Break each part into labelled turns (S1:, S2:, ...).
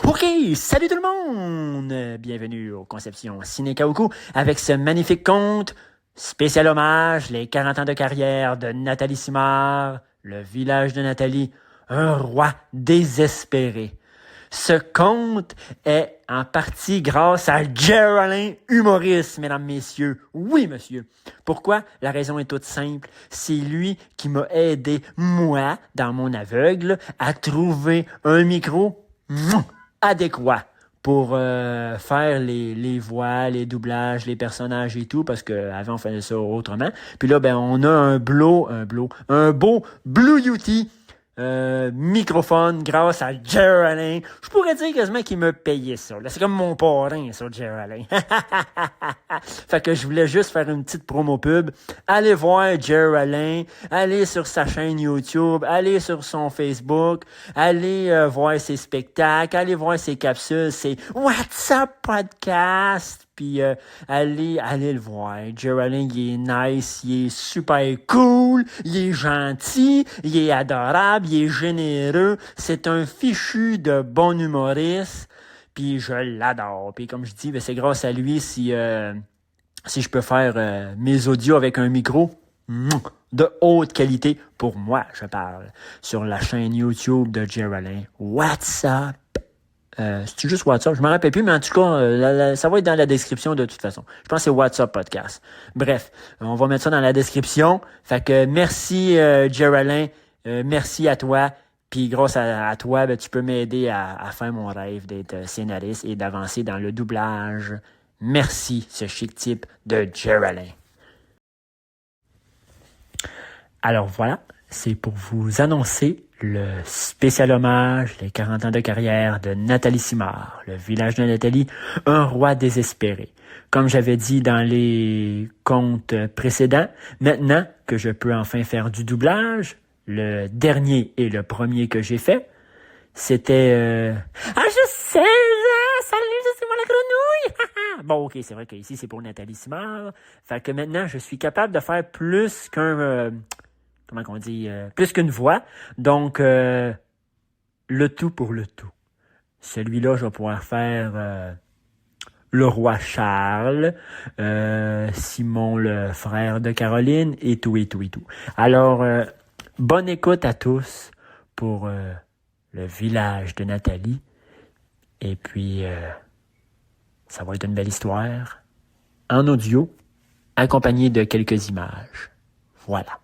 S1: Ok, salut tout le monde! Bienvenue aux Conceptions Ciné Kaoku avec ce magnifique conte, spécial hommage, les 40 ans de carrière de Nathalie Simard, le village de Nathalie, un roi désespéré. Ce conte est en partie grâce à Geraldine, humoriste, mesdames, messieurs. Oui, monsieur. Pourquoi? La raison est toute simple. C'est lui qui m'a aidé, moi, dans mon aveugle, à trouver un micro adéquat pour faire les voix, les doublages, les personnages et tout, parce qu'avant on faisait ça autrement. Puis là, ben on a un beau Blue Yeti microphone grâce à Geraldine. Je pourrais dire quasiment qu'il me payait ça. Là, c'est comme mon parrain, ça, Geraldine. Fait que je voulais juste faire une petite promo pub. Allez voir Geraldine, allez sur sa chaîne YouTube, allez sur son Facebook, allez voir ses spectacles, allez voir ses capsules, ses What's Up Podcast. Puis allez le voir. Geraldine, il est nice, il est super cool, il est gentil, il est adorable, il est généreux. C'est un fichu de bon humoriste. Puis je l'adore. Puis comme je dis, ben, c'est grâce à lui si je peux faire mes audios avec un micro de haute qualité. Pour moi, je parle. Sur la chaîne YouTube de Geraldine. What's Up? C'est juste WhatsApp, je me rappelle plus, mais en tout cas, ça va être dans la description de toute façon. Je pense que c'est WhatsApp Podcast. Bref, on va mettre ça dans la description. Fait que merci Geraldine, merci à toi. Puis grâce à toi, ben, tu peux m'aider à faire mon rêve d'être scénariste et d'avancer dans le doublage. Merci, ce chic type de Geraldine. Alors voilà, c'est pour vous annoncer le spécial hommage, les 40 ans de carrière de Nathalie Simard, le village de Nathalie, un roi désespéré. Comme j'avais dit dans les contes précédents, maintenant que je peux enfin faire du doublage, le dernier et le premier que j'ai fait, c'était... Ah, je sais! Salut, c'est moi la grenouille! Bon, ok, c'est vrai qu'ici, c'est pour Nathalie Simard. Fait que maintenant, je suis capable de faire plus qu'un... comment qu'on dit, plus qu'une voix. Donc, le tout pour le tout. Celui-là, je vais pouvoir faire le roi Charles, Simon, le frère de Caroline, et tout. Alors, bonne écoute à tous pour le village de Nathalie. Et puis, ça va être une belle histoire en audio, accompagnée de quelques images. Voilà.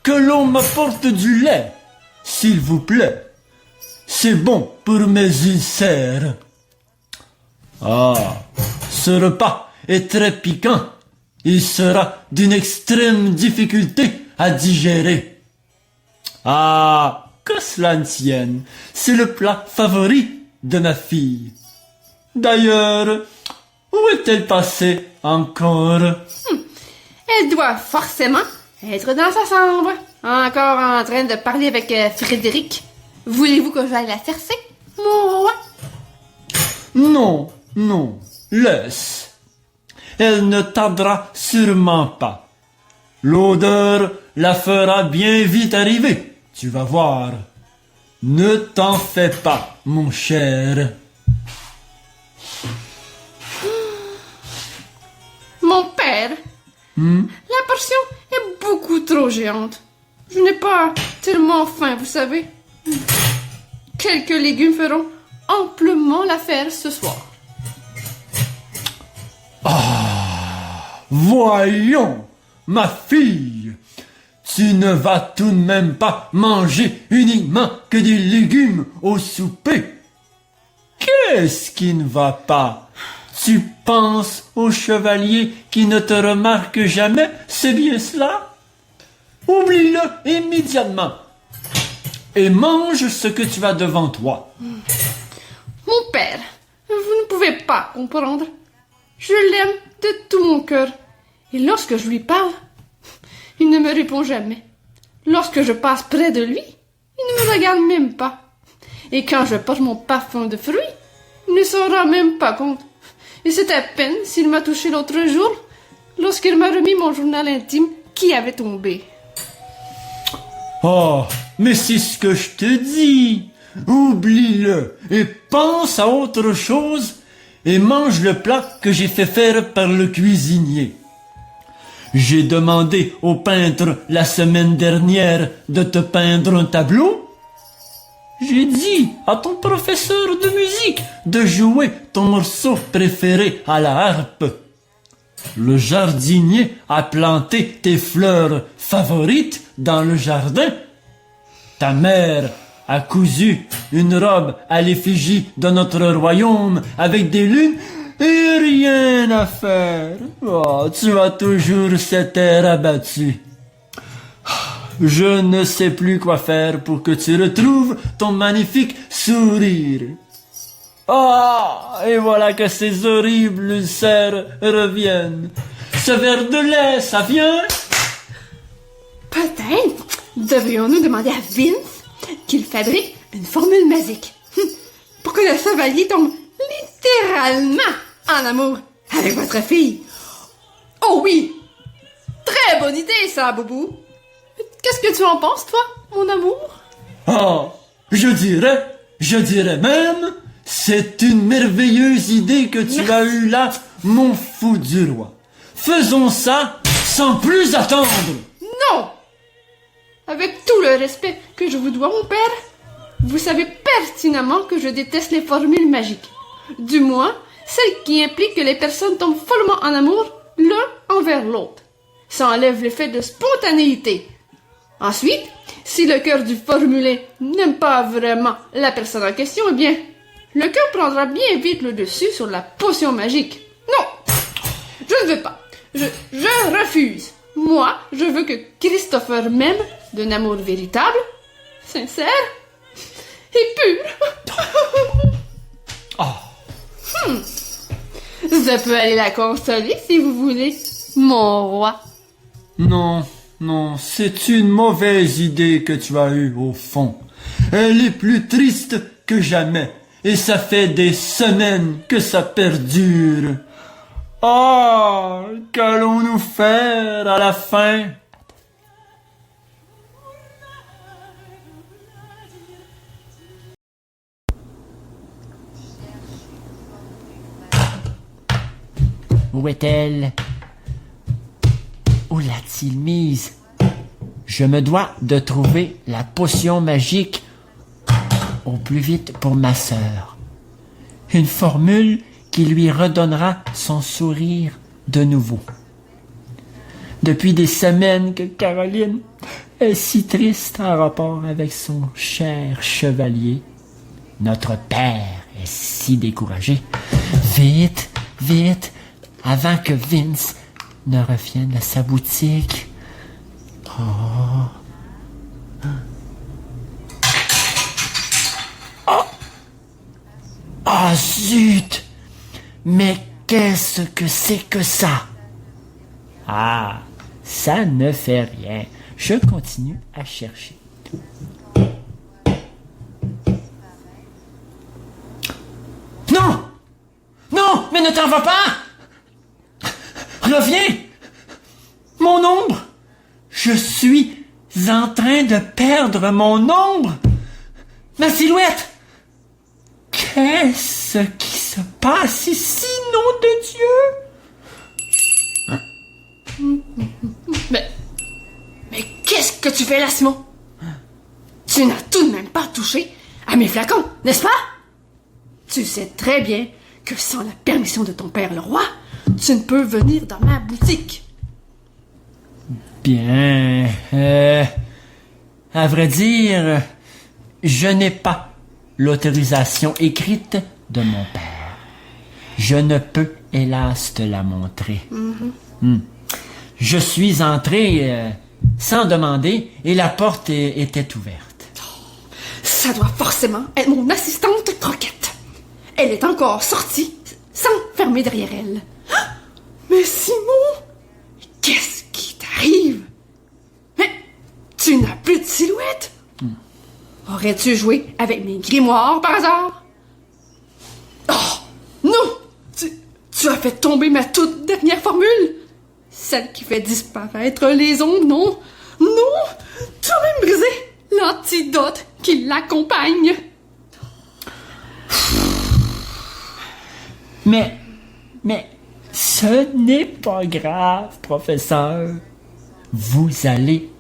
S2: Que l'on m'apporte du lait, s'il vous plaît. C'est bon pour mes ulcères. Ah, ce repas est très piquant. Il sera d'une extrême difficulté à digérer. Ah, que cela ne tienne, c'est le plat favori de ma fille. D'ailleurs, où est-elle passée encore?
S3: Elle doit forcément être dans sa chambre, encore en train de parler avec Frédéric. Voulez-vous que j'aille la chercher, mon roi?
S2: Non, laisse. Elle ne tardera sûrement pas. L'odeur la fera bien vite arriver, tu vas voir. Ne t'en fais pas, mon cher.
S3: Mon père, la portion est beaucoup trop géante. Je n'ai pas tellement faim, vous savez. Quelques légumes feront amplement l'affaire ce soir.
S2: Voyons, ma fille, tu ne vas tout de même pas manger uniquement que des légumes au souper. Qu'est-ce qui ne va pas? Tu penses au chevalier qui ne te remarque jamais, c'est bien cela? Oublie-le immédiatement et mange ce que tu as devant toi.
S3: Mon père, vous ne pouvez pas comprendre. Je l'aime de tout mon cœur. Et lorsque je lui parle, il ne me répond jamais. Lorsque je passe près de lui, il ne me regarde même pas. Et quand je porte mon parfum de fruits, il ne s'en rend même pas compte. Et c'est à peine s'il m'a touché l'autre jour, lorsqu'il m'a remis mon journal intime qui avait tombé.
S2: Oh, mais c'est ce que je te dis. Oublie-le et pense à autre chose et mange le plat que j'ai fait faire par le cuisinier. J'ai demandé au peintre la semaine dernière de te peindre un tableau. J'ai dit à ton professeur de musique de jouer ton morceau préféré à la harpe. Le jardinier a planté tes fleurs favorites dans le jardin. Ta mère a cousu une robe à l'effigie de notre royaume avec des lunes et rien à faire. Oh, tu as toujours cet air abattu. Je ne sais plus quoi faire pour que tu retrouves ton magnifique sourire. Ah, et voilà que ces horribles ulcères reviennent. Ce verre de lait, ça vient?
S3: Peut-être devrions-nous demander à Vince qu'il fabrique une formule magique pour que le chevalier tombe littéralement en amour avec votre fille. Oh oui! Très bonne idée, ça, Boubou. Qu'est-ce que tu en penses, toi, mon amour?
S2: Oh, je dirais même, c'est une merveilleuse idée que tu as eue là, mon fou du roi. Faisons ça sans plus attendre.
S3: Non! Avec tout le respect que je vous dois, mon père, vous savez pertinemment que je déteste les formules magiques. Du moins, celles qui impliquent que les personnes tombent follement en amour l'un envers l'autre. Ça enlève l'effet de spontanéité. Ensuite, si le cœur du formulé n'aime pas vraiment la personne en question, eh bien, le cœur prendra bien vite le dessus sur la potion magique. Non! Je ne veux pas. Je refuse. Moi, je veux que Christopher m'aime d'un amour véritable, sincère et pur.
S2: Oh.
S3: Je peux aller la consoler si vous voulez, mon roi.
S2: Non, c'est une mauvaise idée que tu as eue au fond. Elle est plus triste que jamais, et ça fait des semaines que ça perdure. Ah, qu'allons-nous faire à la fin?
S1: Où est-elle? Où l'a-t-il mise? Je me dois de trouver la potion magique au plus vite pour ma sœur. Une formule qui lui redonnera son sourire de nouveau. Depuis des semaines que Caroline est si triste en rapport avec son cher chevalier. Notre père est si découragé. Vite, vite, avant que Vince ne revienne à sa boutique. Oh, zut! Mais qu'est-ce que c'est que ça? Ah, ça ne fait rien. Je continue à chercher. Non! Non, mais ne t'en vas pas! Reviens! Mon ombre! Je suis en train de perdre mon ombre! Ma silhouette! Qu'est-ce qui se passe ici, nom de Dieu?
S3: Mais qu'est-ce que tu fais là, Simon? Tu n'as tout de même pas touché à mes flacons, n'est-ce pas? Tu sais très bien que sans la permission de ton père le roi, tu ne peux venir dans ma boutique.
S2: Bien, à vrai dire, je n'ai pas l'autorisation écrite de mon père. Je ne peux, hélas, te la montrer. Je suis entré sans demander et la porte était ouverte.
S3: Ça doit forcément être mon assistante Croquette. Elle est encore sortie sans fermer derrière elle. Ah! Mais Simon, qu'est-ce qui t'arrive? Mais tu n'as plus de silhouette? Aurais-tu joué avec mes grimoires par hasard? Oh, non! Tu as fait tomber ma toute dernière formule? Celle qui fait disparaître les ombres, non? Non! Tu as même brisé l'antidote qui l'accompagne.
S2: Mais, ce n'est pas grave, professeur. Vous allez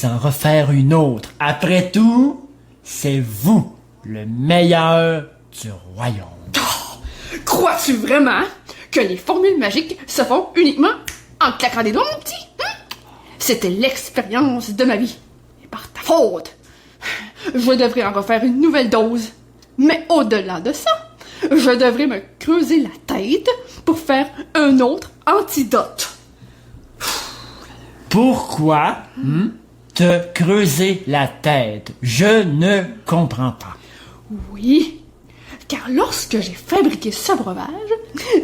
S2: en refaire une autre. Après tout, c'est vous le meilleur du royaume.
S3: Oh, crois-tu vraiment que les formules magiques se font uniquement en claquant des doigts, mon petit? C'était l'expérience de ma vie. Et par ta faute, je devrais en refaire une nouvelle dose. Mais au-delà de ça, je devrais me creuser la tête pour faire un autre antidote.
S2: Pourquoi te creuser la tête? Je ne comprends pas.
S3: Oui, car lorsque j'ai fabriqué ce breuvage,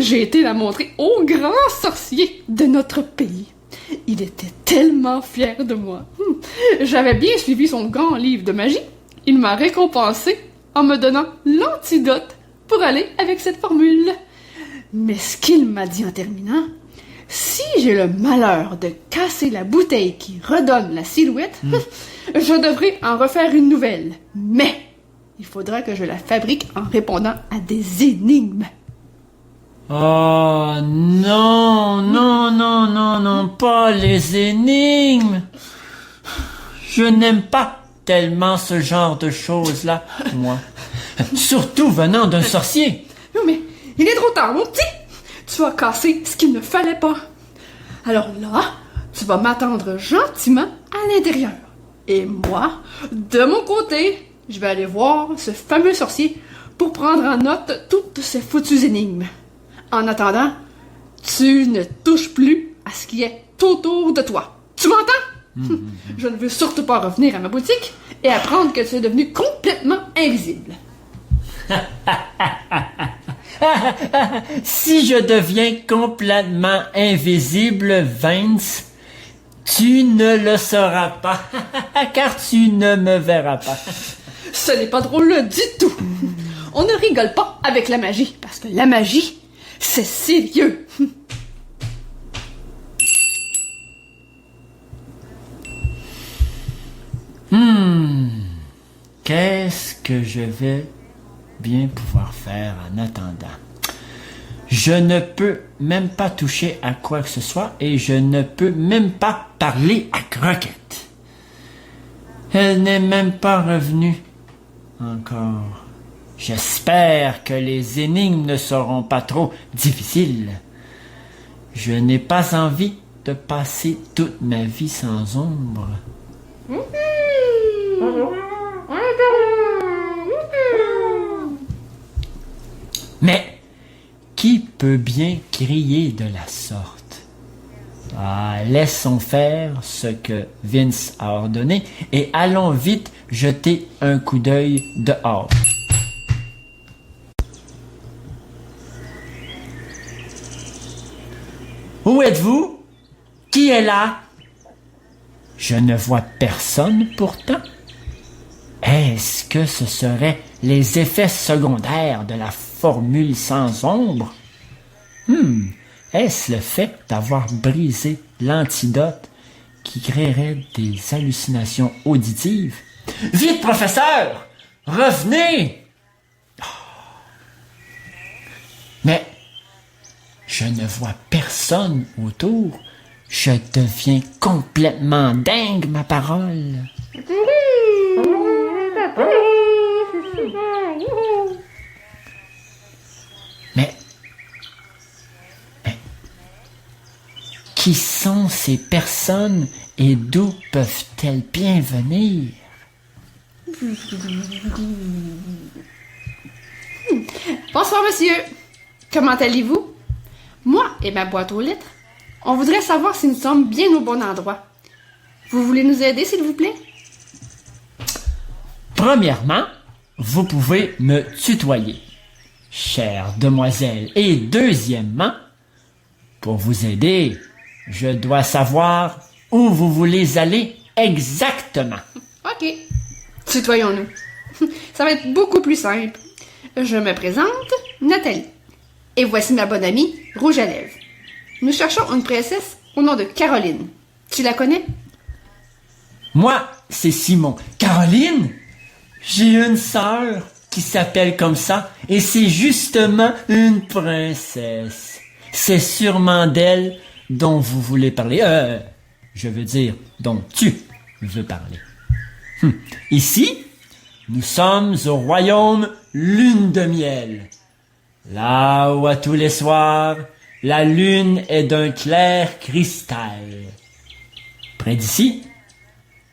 S3: j'ai été la montrer au grand sorcier de notre pays. Il était tellement fier de moi. J'avais bien suivi son grand livre de magie. Il m'a récompensé en me donnant l'antidote pour aller avec cette formule. Mais ce qu'il m'a dit en terminant, si j'ai le malheur de casser la bouteille qui redonne la silhouette, je devrais en refaire une nouvelle. Mais il faudra que je la fabrique en répondant à des énigmes.
S2: Oh non, pas les énigmes. Je n'aime pas tellement ce genre de choses-là, moi. Surtout venant d'un sorcier.
S3: Non mais, il est trop tard, mon petit. Tu as cassé ce qu'il ne fallait pas. Alors là, tu vas m'attendre gentiment à l'intérieur. Et moi, de mon côté, je vais aller voir ce fameux sorcier pour prendre en note toutes ces foutues énigmes. En attendant, tu ne touches plus à ce qui est autour de toi. Tu m'entends? Je ne veux surtout pas revenir à ma boutique et apprendre que tu es devenu complètement invisible.
S2: Si je deviens complètement invisible, Vince, tu ne le sauras pas, car tu ne me verras pas.
S3: Ce n'est pas drôle du tout. On ne rigole pas avec la magie, parce que la magie, c'est sérieux.
S2: Qu'est-ce que je vais bien pouvoir faire en attendant? Je ne peux même pas toucher à quoi que ce soit et je ne peux même pas parler à Croquette. Elle n'est même pas revenue encore. J'espère que les énigmes ne seront pas trop difficiles. Je n'ai pas envie de passer toute ma vie sans ombre. Mais qui peut bien crier de la sorte? Ah, laissons faire ce que Vince a ordonné et allons vite jeter un coup d'œil dehors. Où êtes-vous? Qui est là? Je ne vois personne pourtant. Est-ce que ce seraient les effets secondaires de la formule sans ombre? Est-ce le fait d'avoir brisé l'antidote qui créerait des hallucinations auditives? Vite, professeur! Revenez! Mais je ne vois personne autour. Je deviens complètement dingue, ma parole. Qui sont ces personnes et d'où peuvent-elles bien venir?
S3: Bonsoir, monsieur. Comment allez-vous? Moi et ma boîte aux lettres, on voudrait savoir si nous sommes bien au bon endroit. Vous voulez nous aider, s'il vous plaît?
S2: Premièrement, vous pouvez me tutoyer, chère demoiselle. Et deuxièmement, pour vous aider, je dois savoir où vous voulez aller exactement.
S3: OK. Tutoyons-nous. Ça va être beaucoup plus simple. Je me présente, Nathalie. Et voici ma bonne amie, Rouge à lèvres. Nous cherchons une princesse au nom de Caroline. Tu la connais?
S2: Moi, c'est Simon. Caroline? J'ai une sœur qui s'appelle comme ça et c'est justement une princesse. C'est sûrement d'elle dont vous voulez parler. Je veux dire, dont tu veux parler. Ici, nous sommes au royaume Lune de Miel. Là où à tous les soirs, la lune est d'un clair cristal. Près d'ici,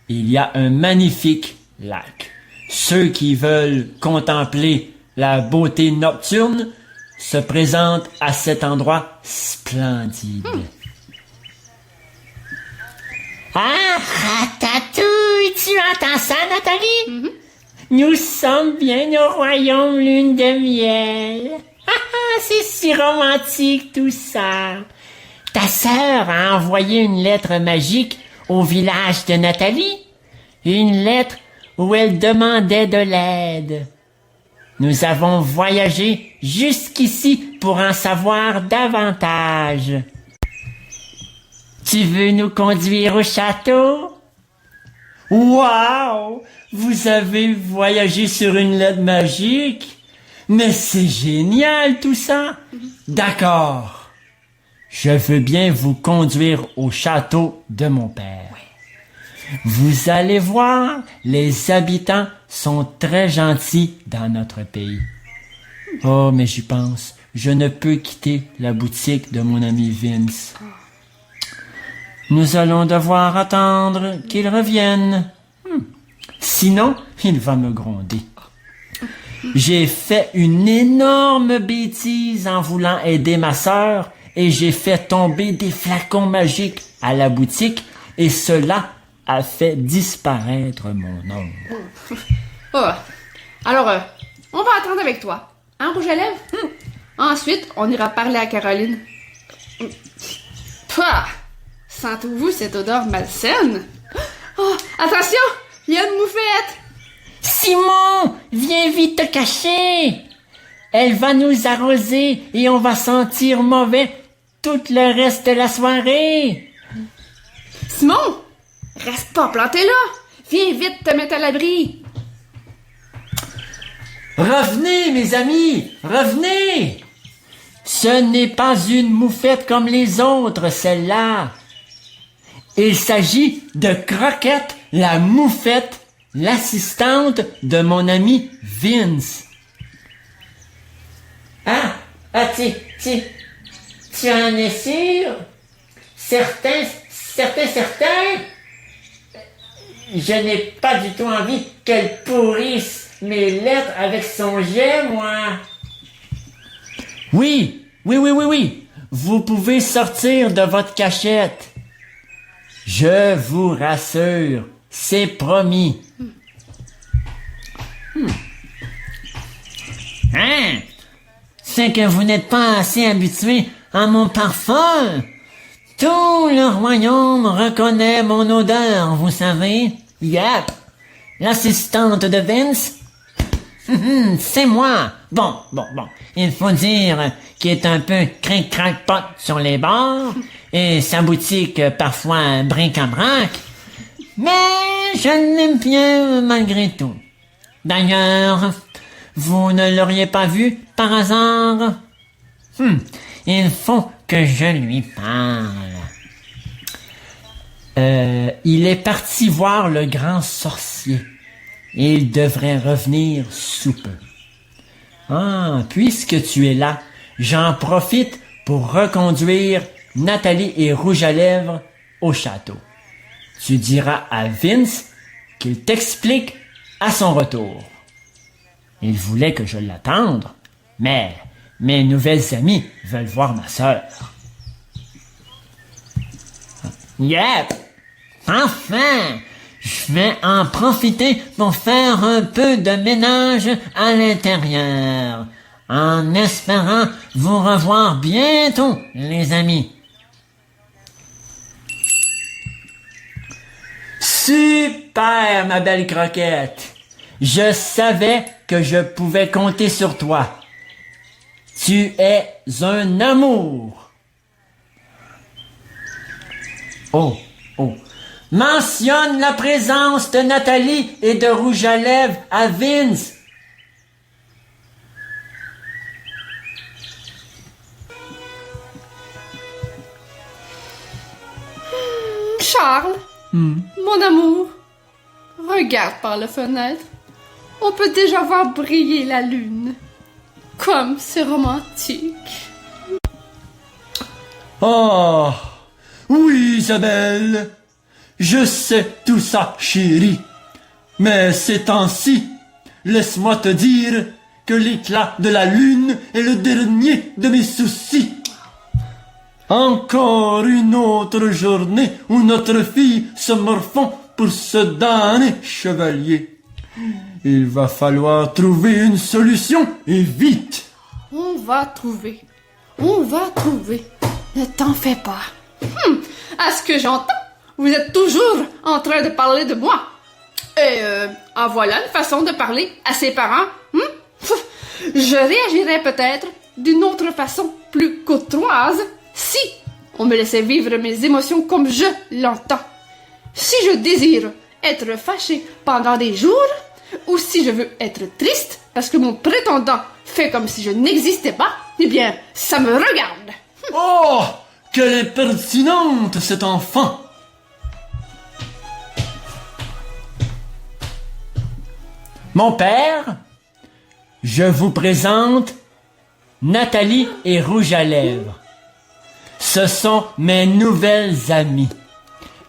S2: il y a un magnifique lac. Ceux qui veulent contempler la beauté nocturne se présentent à cet endroit splendide.
S4: Ah, ratatouille, tu entends ça, Nathalie? Nous sommes bien au royaume Lune de Miel. Ah, c'est si romantique tout ça. Ta sœur a envoyé une lettre magique au village de Nathalie. Une lettre où elle demandait de l'aide. Nous avons voyagé jusqu'ici pour en savoir davantage. Tu veux nous conduire au château?
S2: Wow! Vous avez voyagé sur une lettre magique? Mais c'est génial tout ça! D'accord. Je veux bien vous conduire au château de mon père. Vous allez voir, les habitants sont très gentils dans notre pays. Oh, mais j'y pense, je ne peux quitter la boutique de mon ami Vince. Nous allons devoir attendre qu'il revienne. Sinon, il va me gronder. J'ai fait une énorme bêtise en voulant aider ma sœur et j'ai fait tomber des flacons magiques à la boutique et cela a fait disparaître mon oncle.
S3: Oh. Alors, on va attendre avec toi. Hein, Rouge à lèvres? Ensuite, on ira parler à Caroline. Pouah! Sentez-vous cette odeur malsaine? Oh, attention! Il y a une moufette!
S4: Simon, viens vite te cacher. Elle va nous arroser et on va sentir mauvais tout le reste de la soirée.
S3: Simon! Reste pas planté là! Viens vite te mettre à l'abri!
S2: Revenez, mes amis! Revenez!
S4: Ce n'est pas une moufette comme les autres, celle-là.
S2: Il s'agit de Croquette, la moufette, l'assistante de mon ami Vince.
S4: Ah, tu en es sûr? Certain? Je n'ai pas du tout envie qu'elle pourrisse mes lettres avec son jet, moi.
S2: Oui. Vous pouvez sortir de votre cachette. Je vous rassure, c'est promis.
S4: Hein? C'est que vous n'êtes pas assez habitué à mon parfum. Tout le royaume reconnaît mon odeur, vous savez. Yep. L'assistante de Vince. C'est moi. Bon. Il faut dire qu'il est un peu cric-crac-pot sur les bords et sa boutique parfois brinc-à-brac. Mais je l'aime bien malgré tout. D'ailleurs, vous ne l'auriez pas vu par hasard? Il faut que je lui parle.
S2: Il est parti voir le grand sorcier. Il devrait revenir sous peu. Ah, puisque tu es là, j'en profite pour reconduire
S1: Nathalie et Rouge à Lèvres au château. Tu diras à Vince qu'il t'explique à son retour. Il voulait que je l'attende, mais mes nouvelles amies veulent voir ma sœur.
S4: Yep! Enfin! Je vais en profiter pour faire un peu de ménage à l'intérieur, en espérant vous revoir bientôt, les amis.
S1: Super, ma belle croquette! Je savais que je pouvais compter sur toi. Tu es un amour. Oh, oh. Mentionne la présence de Nathalie et de Rouge à Lèvres à Vince.
S3: Charles, mon amour, regarde par la fenêtre. On peut déjà voir briller la lune. Comme c'est romantique.
S2: Oh, oui, Isabelle. Je sais tout ça, chérie. Mais ces temps-ci, laisse-moi te dire que l'éclat de la lune est le dernier de mes soucis. Encore une autre journée où notre fille se morfond pour ce damné chevalier. Il va falloir trouver une solution, et vite.
S3: On va trouver. On va trouver. Ne t'en fais pas. À ce que j'entends, vous êtes toujours en train de parler de moi. Et en voilà une façon de parler à ses parents. Je réagirais peut-être d'une autre façon plus courtoise si on me laissait vivre mes émotions comme je l'entends. Si je désire être fâché pendant des jours, ou si je veux être triste parce que mon prétendant fait comme si je n'existais pas, eh bien, ça me regarde.
S2: Oh, quelle impertinente, cet enfant.
S1: Mon père, je vous présente Nathalie et Rouge à Lèvres. Ce sont mes nouvelles amies.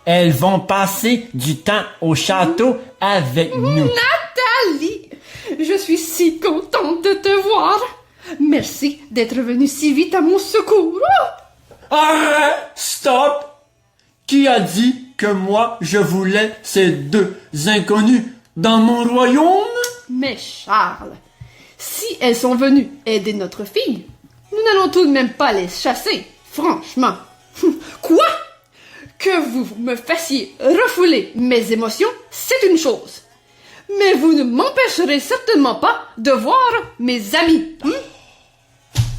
S1: Elles vont passer du temps au château avec nous.
S3: Nathalie, je suis si contente de te voir. Merci d'être venue si vite à mon secours.
S2: Arrête, stop. Qui a dit que moi je voulais ces deux inconnus dans mon royaume?
S3: Mais Charles, si elles sont venues aider notre fille, nous n'allons tout de même pas les chasser, franchement. Quoi? Que vous me fassiez refouler mes émotions, c'est une chose. Mais vous ne m'empêcherez certainement pas de voir mes amis.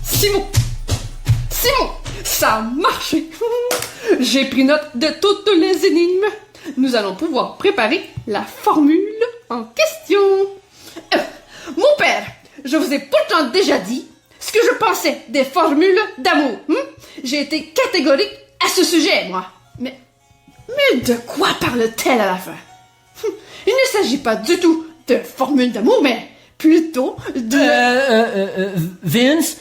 S3: Simon, ça a marché. J'ai pris note de toutes les énigmes. Nous allons pouvoir préparer la formule en question. Mon père, je vous ai pourtant déjà dit ce que je pensais des formules d'amour. J'ai été catégorique à ce sujet, moi. Mais de quoi parle-t-elle à la fin? Il ne s'agit pas du tout de formules d'amour, mais plutôt de...
S1: Vince,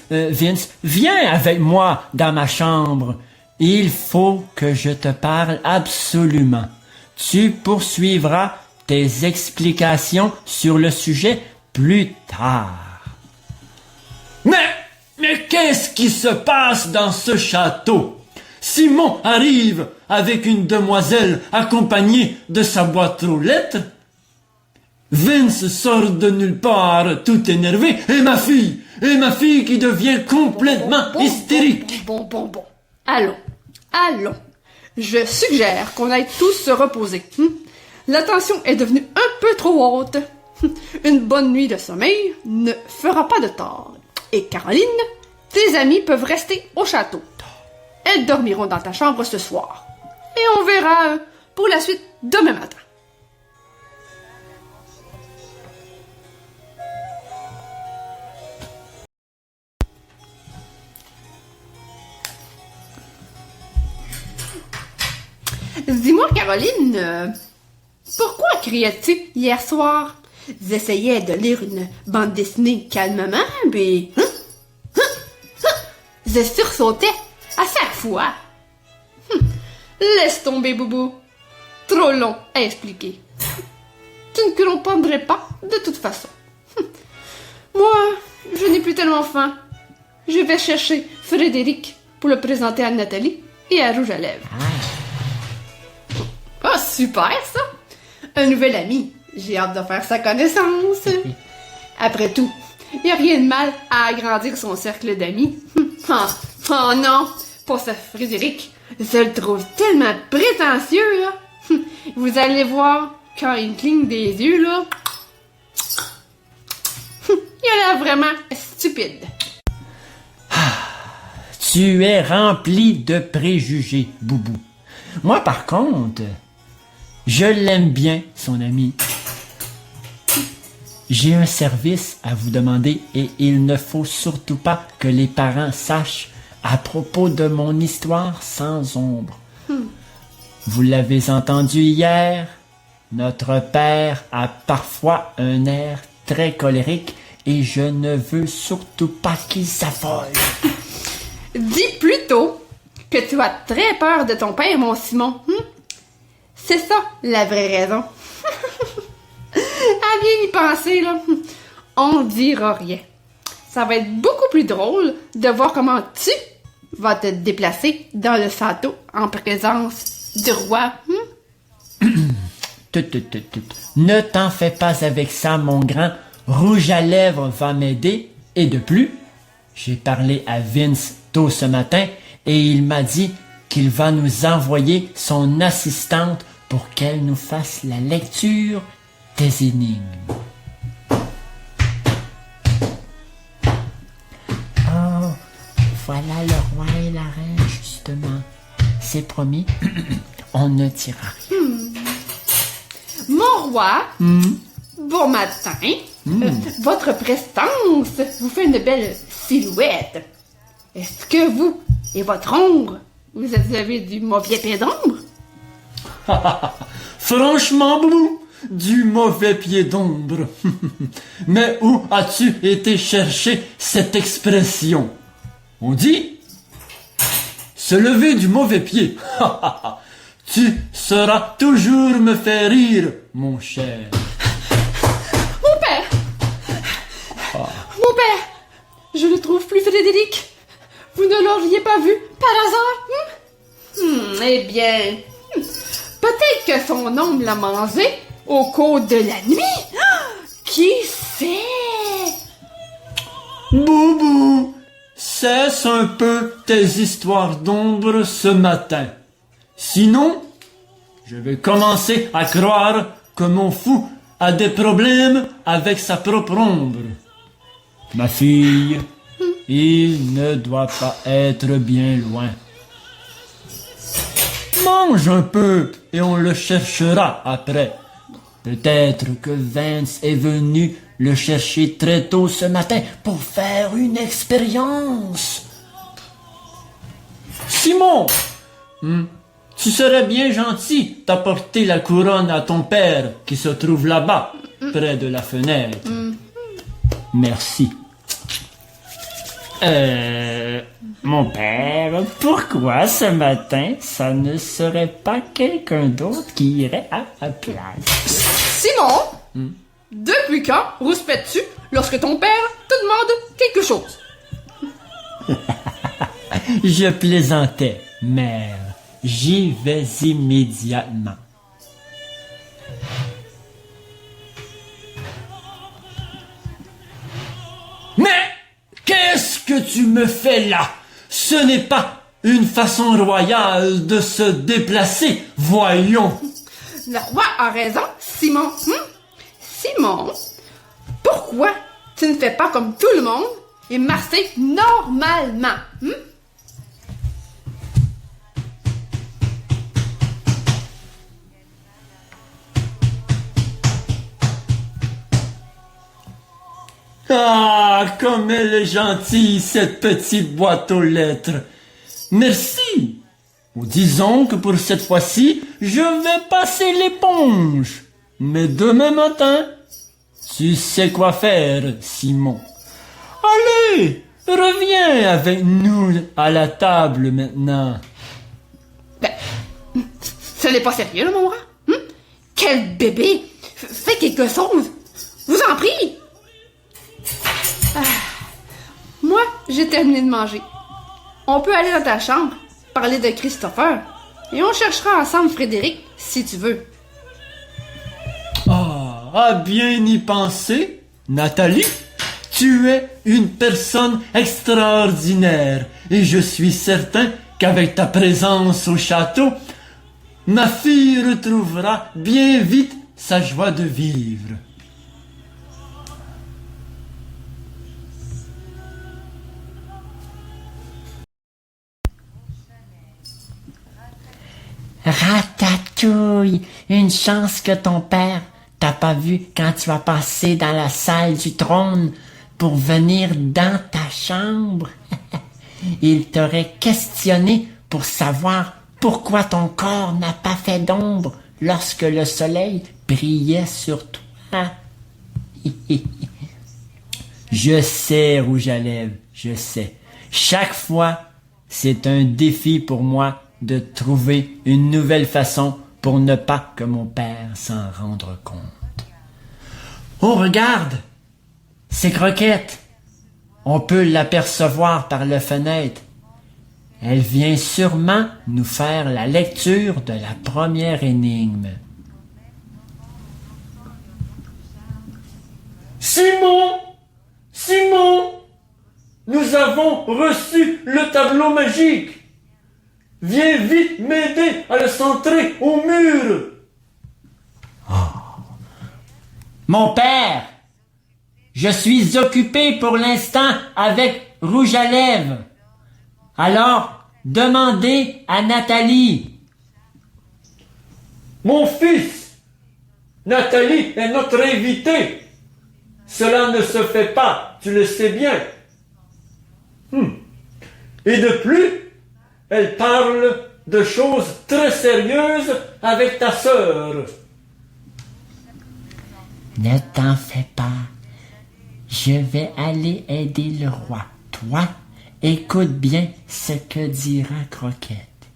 S1: viens avec moi dans ma chambre. Il faut que je te parle absolument. Tu poursuivras tes explications sur le sujet plus tard.
S2: Mais qu'est-ce qui se passe dans ce château? Simon arrive avec une demoiselle accompagnée de sa boîte aux lettres. Vince sort de nulle part tout énervé. Et ma fille qui devient complètement hystérique.
S3: Bon. Allons. Je suggère qu'on aille tous se reposer. La tension est devenue un peu trop haute. Une bonne nuit de sommeil ne fera pas de tort. Et Caroline, tes amis peuvent rester au château. Elles dormiront dans ta chambre ce soir. Et on verra pour la suite demain matin. Dis-moi, Caroline, pourquoi criais-tu hier soir? J'essayais de lire une bande dessinée calmement, mais... Je sursautais à chaque fois. Laisse tomber, Boubou. Trop long à expliquer. Tu ne comprendrais pas de toute façon. Moi, je n'ai plus tellement faim. Je vais chercher Frédéric pour le présenter à Nathalie et à Rouge à lèvres. Ah, super ça! Un nouvel ami. J'ai hâte de faire sa connaissance. Après tout, il n'y a rien de mal à agrandir son cercle d'amis. Oh non, pour ce Frédéric, je le trouve tellement prétentieux, là. Vous allez voir, quand il cligne des yeux, là, il a l'air vraiment stupide.
S2: Tu es rempli de préjugés, Boubou. Moi, par contre, je l'aime bien, son ami. J'ai un service à vous demander et il ne faut surtout pas que les parents sachent à propos de mon histoire sans ombre. Vous l'avez entendu hier, notre père a parfois un air très colérique et je ne veux surtout pas qu'il s'affole.
S3: Dis plutôt que tu as très peur de ton père, mon Simon. C'est ça, la vraie raison. À bien y penser, là, on dira rien. Ça va être beaucoup plus drôle de voir comment tu vas te déplacer dans le château en présence du roi.
S2: Ne t'en fais pas avec ça, mon grand. Rouge à lèvres va m'aider. Et de plus, j'ai parlé à Vince tôt ce matin et il m'a dit qu'il va nous envoyer son assistante pour qu'elle nous fasse la lecture des énigmes.
S4: Oh, voilà le roi et la reine, justement.
S2: C'est promis, on ne dira rien.
S3: Mon roi, bon matin. Votre prestance vous fait une belle silhouette. Est-ce que vous et votre ombre, vous avez du mauvais pied d'ombre?
S2: Franchement, Boubou, du mauvais pied d'ombre. Mais où as-tu été chercher cette expression? On dit se lever du mauvais pied. Tu sauras toujours me faire rire, mon cher.
S3: Mon père! Mon père! Je ne trouve plus Frédéric. Vous ne l'auriez pas vu par hasard? Eh bien, peut-être que son ombre l'a mangé au cours de la nuit. Qui sait?
S2: Boubou, cesse un peu tes histoires d'ombre ce matin. Sinon, je vais commencer à croire que mon fou a des problèmes avec sa propre ombre. Ma fille, il ne doit pas être bien loin. Mange un peu et on le cherchera après. Peut-être que Vince est venu le chercher très tôt ce matin pour faire une expérience. Simon, tu serais bien gentil d'apporter la couronne à ton père qui se trouve là-bas, près de la fenêtre. Merci.
S4: Mon père, pourquoi ce matin, ça ne serait pas quelqu'un d'autre qui irait à la place?
S3: Simon, depuis quand rouspètes-tu lorsque ton père te demande quelque chose?
S2: Je plaisantais, mère. J'y vais immédiatement. Mais qu'est-ce que tu me fais là? Ce n'est pas une façon royale de se déplacer, voyons.
S3: Le roi a raison, Simon. Simon, pourquoi tu ne fais pas comme tout le monde et marcher normalement?
S2: Ah, comme elle est gentille, cette petite boîte aux lettres. Merci. Ou disons que pour cette fois-ci, je vais passer l'éponge. Mais demain matin, tu sais quoi faire, Simon. Allez, reviens avec nous à la table maintenant.
S3: Ce n'est pas sérieux, là, mon rat. Quel bébé! Fais quelque chose! Vous en prie! Moi, j'ai terminé de manger. On peut aller dans ta chambre, parler de Christopher, et on cherchera ensemble Frédéric, si tu veux.
S2: Ah, à bien y penser, Nathalie, tu es une personne extraordinaire et je suis certain qu'avec ta présence au château, ma fille retrouvera bien vite sa joie de vivre.
S4: Ratatouille, une chance que ton père t'a pas vu quand tu as passé dans la salle du trône pour venir dans ta chambre. Il t'aurait questionné pour savoir pourquoi ton corps n'a pas fait d'ombre lorsque le soleil brillait sur toi. Je sais, Rouge à lèvres, je sais. Chaque fois, c'est un défi pour moi de trouver une nouvelle façon pour ne pas que mon père s'en rende compte. Oh, regarde! C'est Croquette! On peut l'apercevoir par la fenêtre. Elle vient sûrement nous faire la lecture de la première énigme.
S2: Simon! Simon! Nous avons reçu le tableau magique! Viens vite m'aider à le centrer au mur!
S4: Mon père! Je suis occupé pour l'instant avec Rouge à lèvres. Alors, demandez à Nathalie.
S2: Mon fils! Nathalie est notre invitée! Cela ne se fait pas, tu le sais bien. Et de plus, elle parle de choses très sérieuses avec ta sœur.
S4: Ne t'en fais pas. Je vais aller aider le roi. Toi, écoute bien ce que dira Croquette.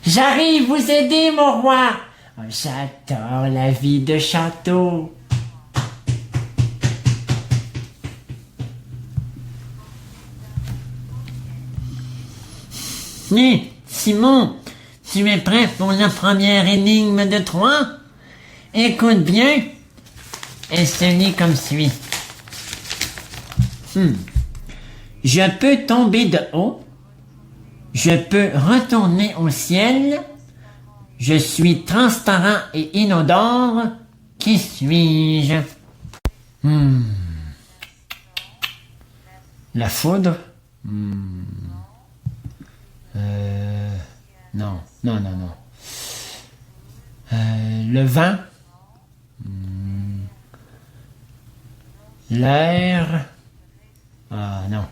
S4: J'arrive vous aider, mon roi. Oh, j'adore la vie de château. Hé, Simon, tu es prêt pour la première énigme de 3? Écoute bien. Elle se lit comme suit. Je peux tomber de haut. Je peux retourner au ciel. Je suis transparent et inodore. Qui suis-je? La foudre? Non. Le vent? L'air? Ah, non.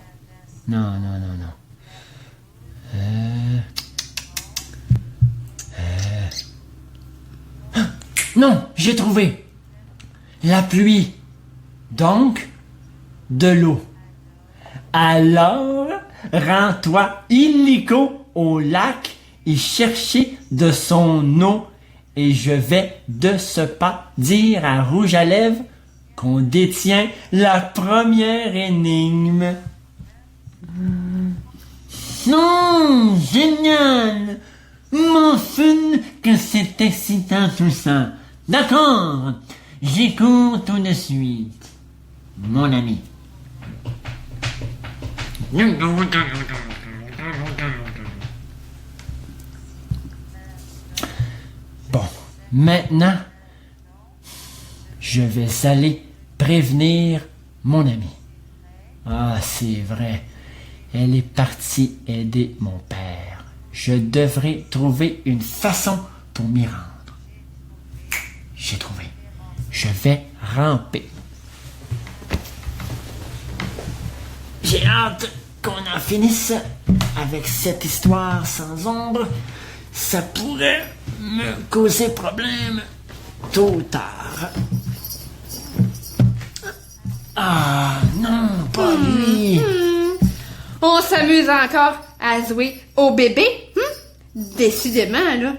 S4: Non, j'ai trouvé. La pluie. Donc, de l'eau. Alors, rends-toi illico au lac et chercher de son eau. Et je vais de ce pas dire à Rouge à lèvres qu'on détient la première énigme. Non, génial! Mon fun que c'est excitant tout ça. D'accord, j'écoute tout de suite. Mon ami. Bon, maintenant, je vais aller prévenir mon ami. Ah, c'est vrai, elle est partie aider mon père. Je devrais trouver une façon pour m'y rendre. J'ai trouvé. Je vais ramper. J'ai hâte qu'on en finisse avec cette histoire sans ombre. Ça pourrait me causer problème tôt ou tard. Ah non, pas lui.
S3: On s'amuse encore à jouer au bébé, Décidément, là,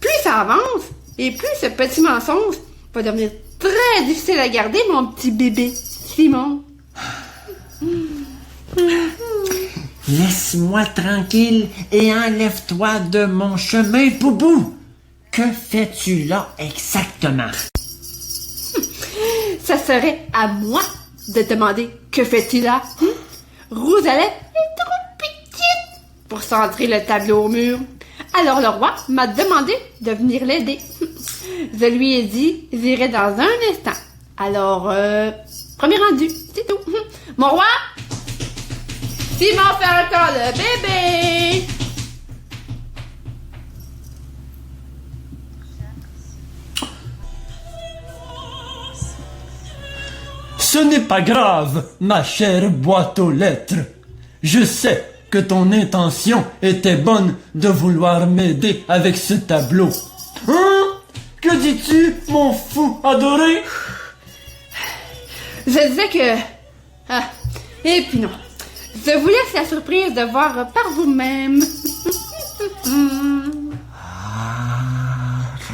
S3: plus ça avance, et plus ce petit mensonge va devenir très difficile à garder, mon petit bébé Simon.
S4: Laisse-moi tranquille et enlève-toi de mon chemin, Boubou. Que fais-tu là exactement?
S3: Ça serait à moi de te demander que fait-il là? Rosalie est trop petite pour centrer le tableau au mur. Alors le roi m'a demandé de venir l'aider. Je lui ai dit, j'irai dans un instant. Alors, premier rendu, c'est tout. Mon roi, Simon fait encore le bébé.
S2: Ce n'est pas grave, ma chère boîte aux lettres. Je sais que ton intention était bonne de vouloir m'aider avec ce tableau. Hein? Que dis-tu, mon fou adoré?
S3: Je disais que... Ah, et puis non. Je vous laisse la surprise de voir par vous-même.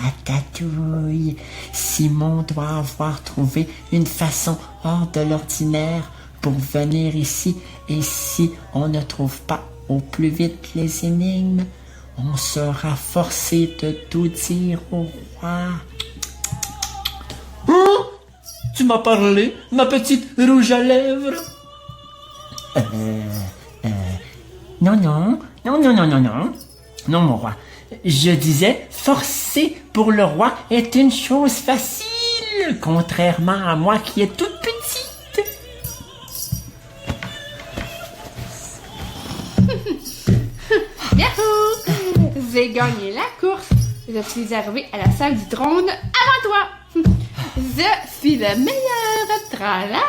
S4: Ratatouille. Simon doit avoir trouvé une façon hors de l'ordinaire pour venir ici. Et si on ne trouve pas au plus vite les énigmes, on sera forcé de tout dire au roi.
S2: Hein? Tu m'as parlé, ma petite rouge à lèvres?
S4: Non, mon roi. Je disais, forcer pour le roi est une chose facile, contrairement à moi qui est toute petite.
S3: Yahoo! J'ai gagné la course. Je suis arrivée à la salle du trône avant toi. Je suis le meilleur. Tralala.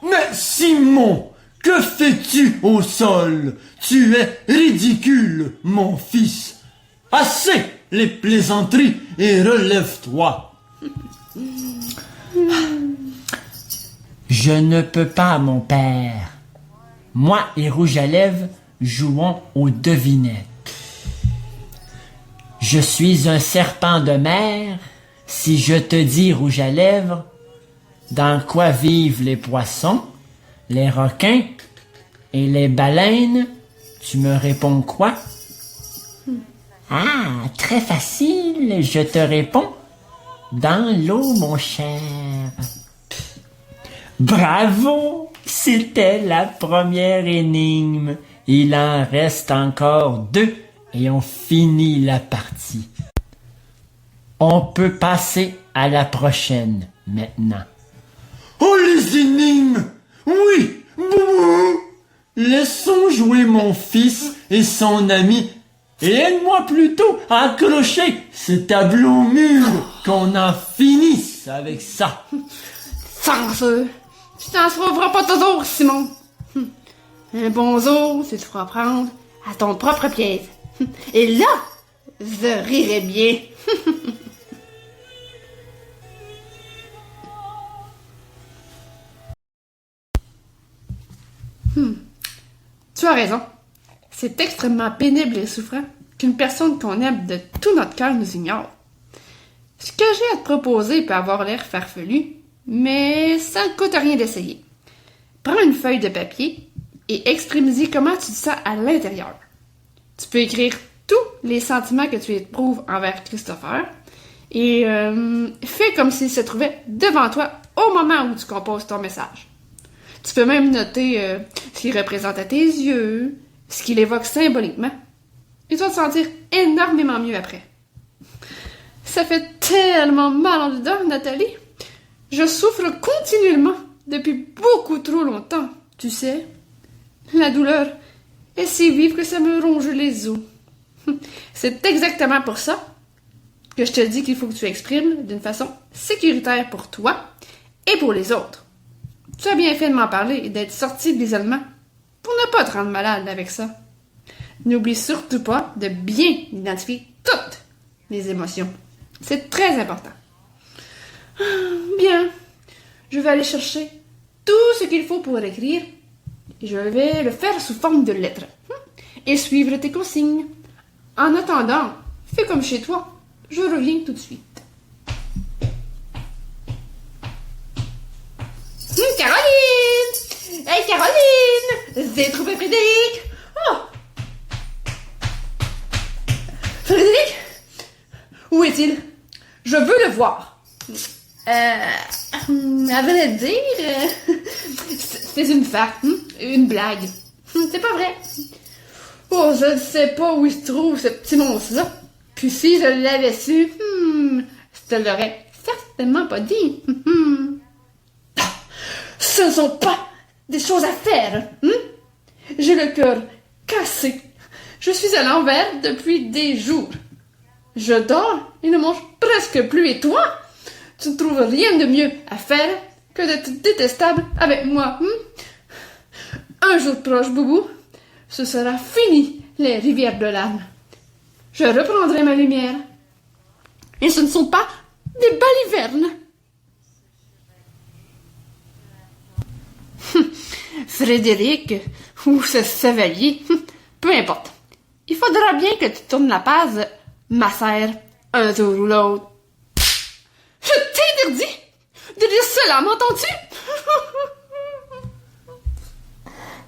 S2: Mais Simon, que fais-tu au sol? Tu es ridicule, mon fils. Assez les plaisanteries et relève-toi.
S4: Je ne peux pas, mon père. Moi et Rouge à lèvres jouons aux devinettes. Je suis un serpent de mer. Si je te dis, Rouge à lèvres, dans quoi vivent les poissons, les requins et les baleines, tu me réponds quoi? Ah, très facile, je te réponds, dans l'eau, mon cher. Bravo! C'était la première énigme. Il en reste encore 2 et on finit la partie. On peut passer à la prochaine maintenant.
S2: Oh, les énigmes! Oui! Boubou! Laissons jouer mon fils et son ami et aide-moi plutôt à accrocher ce tableau au mur, qu'on en finisse avec ça.
S3: Censeux. Tu t'en sauveras pas toujours, Simon. Un bon jour, tu te feras prendre à ton propre piège. Et là, je rirai bien. Tu as raison. C'est extrêmement pénible et souffrant qu'une personne qu'on aime de tout notre cœur nous ignore. Ce que j'ai à te proposer peut avoir l'air farfelu, mais ça ne coûte rien d'essayer. Prends une feuille de papier et exprime-y comment tu te sens à l'intérieur. Tu peux écrire tous les sentiments que tu éprouves envers Christopher et fais comme s'il se trouvait devant toi au moment où tu composes ton message. Tu peux même noter ce qu'il représente à tes yeux, ce qu'il évoque symboliquement. Et tu vas te sentir énormément mieux après. Ça fait tellement mal en dedans, Nathalie. Je souffre continuellement depuis beaucoup trop longtemps, tu sais. La douleur est si vive que ça me ronge les os. C'est exactement pour ça que je te dis qu'il faut que tu exprimes d'une façon sécuritaire pour toi et pour les autres. Tu as bien fait de m'en parler et d'être sorti de l'isolement pour ne pas te rendre malade avec ça. N'oublie surtout pas de bien identifier toutes les émotions. C'est très important. Bien, je vais aller chercher tout ce qu'il faut pour écrire et je vais le faire sous forme de lettres. et suivre tes consignes. En attendant, fais comme chez toi. Je reviens tout de suite. Caroline! Hey Caroline! J'ai trouvé Frédéric! Oh! Frédéric? Où est-il? Je veux le voir. À vrai dire, c'est une farce, une blague. C'est pas vrai. Oh, je ne sais pas où il se trouve, ce petit monstre-là. Puis si je l'avais su, je te l'aurais certainement pas dit. Ce ne sont pas des choses à faire. J'ai le cœur cassé. Je suis à l'envers depuis des jours. Je dors et ne mange presque plus. Et toi, tu ne trouves rien de mieux à faire que d'être détestable avec moi. Un jour proche, Boubou, ce sera fini, les rivières de larmes. Je reprendrai ma lumière. Et ce ne sont pas des balivernes. Frédéric, ou ce chevalier, peu importe. Il faudra bien que tu tournes la page, ma sœur, un jour ou l'autre. Je t'interdis de dire cela, m'entends-tu?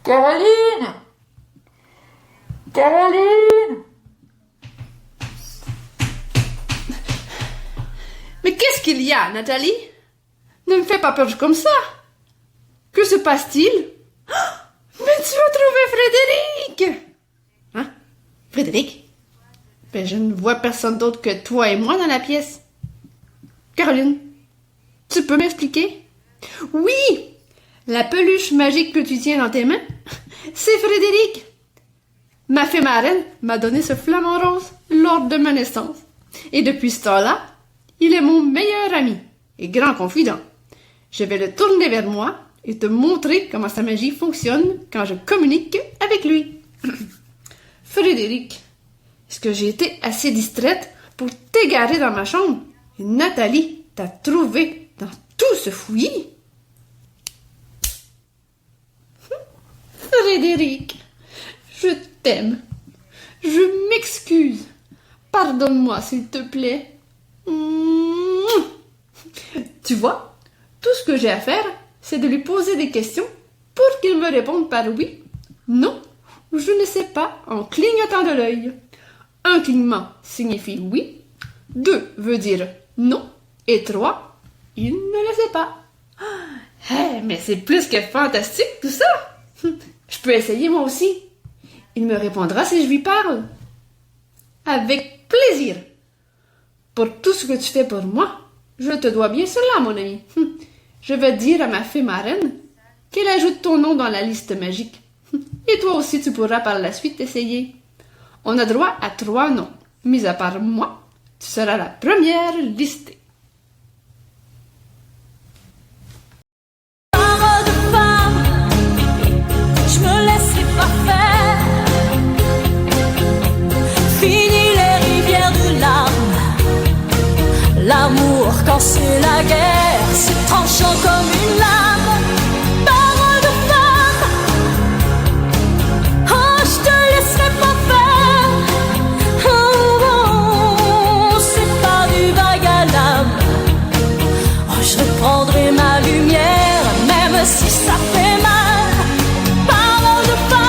S1: Caroline! Caroline!
S3: Mais qu'est-ce qu'il y a, Nathalie? Ne me fais pas peur comme ça. Que se passe-t-il? Mais tu as trouvé Frédéric! Hein? Frédéric? Ben, je ne vois personne d'autre que toi et moi dans la pièce. Caroline, tu peux m'expliquer? Oui! La peluche magique que tu tiens dans tes mains, c'est Frédéric. Ma fée marraine m'a donné ce flamant rose lors de ma naissance. Et depuis ce temps-là, il est mon meilleur ami et grand confident. Je vais le tourner vers moi et te montrer comment sa magie fonctionne quand je communique avec lui. Frédéric, est-ce que j'ai été assez distraite pour t'égarer dans ma chambre et Nathalie t'a trouvé dans tout ce fouillis? Frédéric, je t'aime. Je m'excuse. Pardonne-moi, s'il te plaît. Tu vois, tout ce que j'ai à faire, c'est de lui poser des questions pour qu'il me réponde par oui, non, ou je ne sais pas en clignotant de l'œil. Un clignement signifie oui, 2 veut dire non, et 3, il ne le sait pas. Mais c'est plus que fantastique tout ça. Je peux essayer moi aussi. Il me répondra si je lui parle. Avec plaisir. Pour tout ce que tu fais pour moi, je te dois bien cela, mon ami. Je vais dire à ma fée marraine qu'elle ajoute ton nom dans la liste magique. Et toi aussi, tu pourras par la suite essayer. On a droit à 3 noms. Mis à part moi, tu seras la première listée.
S5: Parole de femme, je me laisserai pas faire. Fini les rivières de larmes. L'amour, quand c'est la guerre, c'est tranchant comme une lame. Parole de femme, oh, je te laisserai pas faire. Oh, c'est pas du vague à l'âme. Oh, je reprendrai ma lumière, même si ça fait mal. Parole de femme.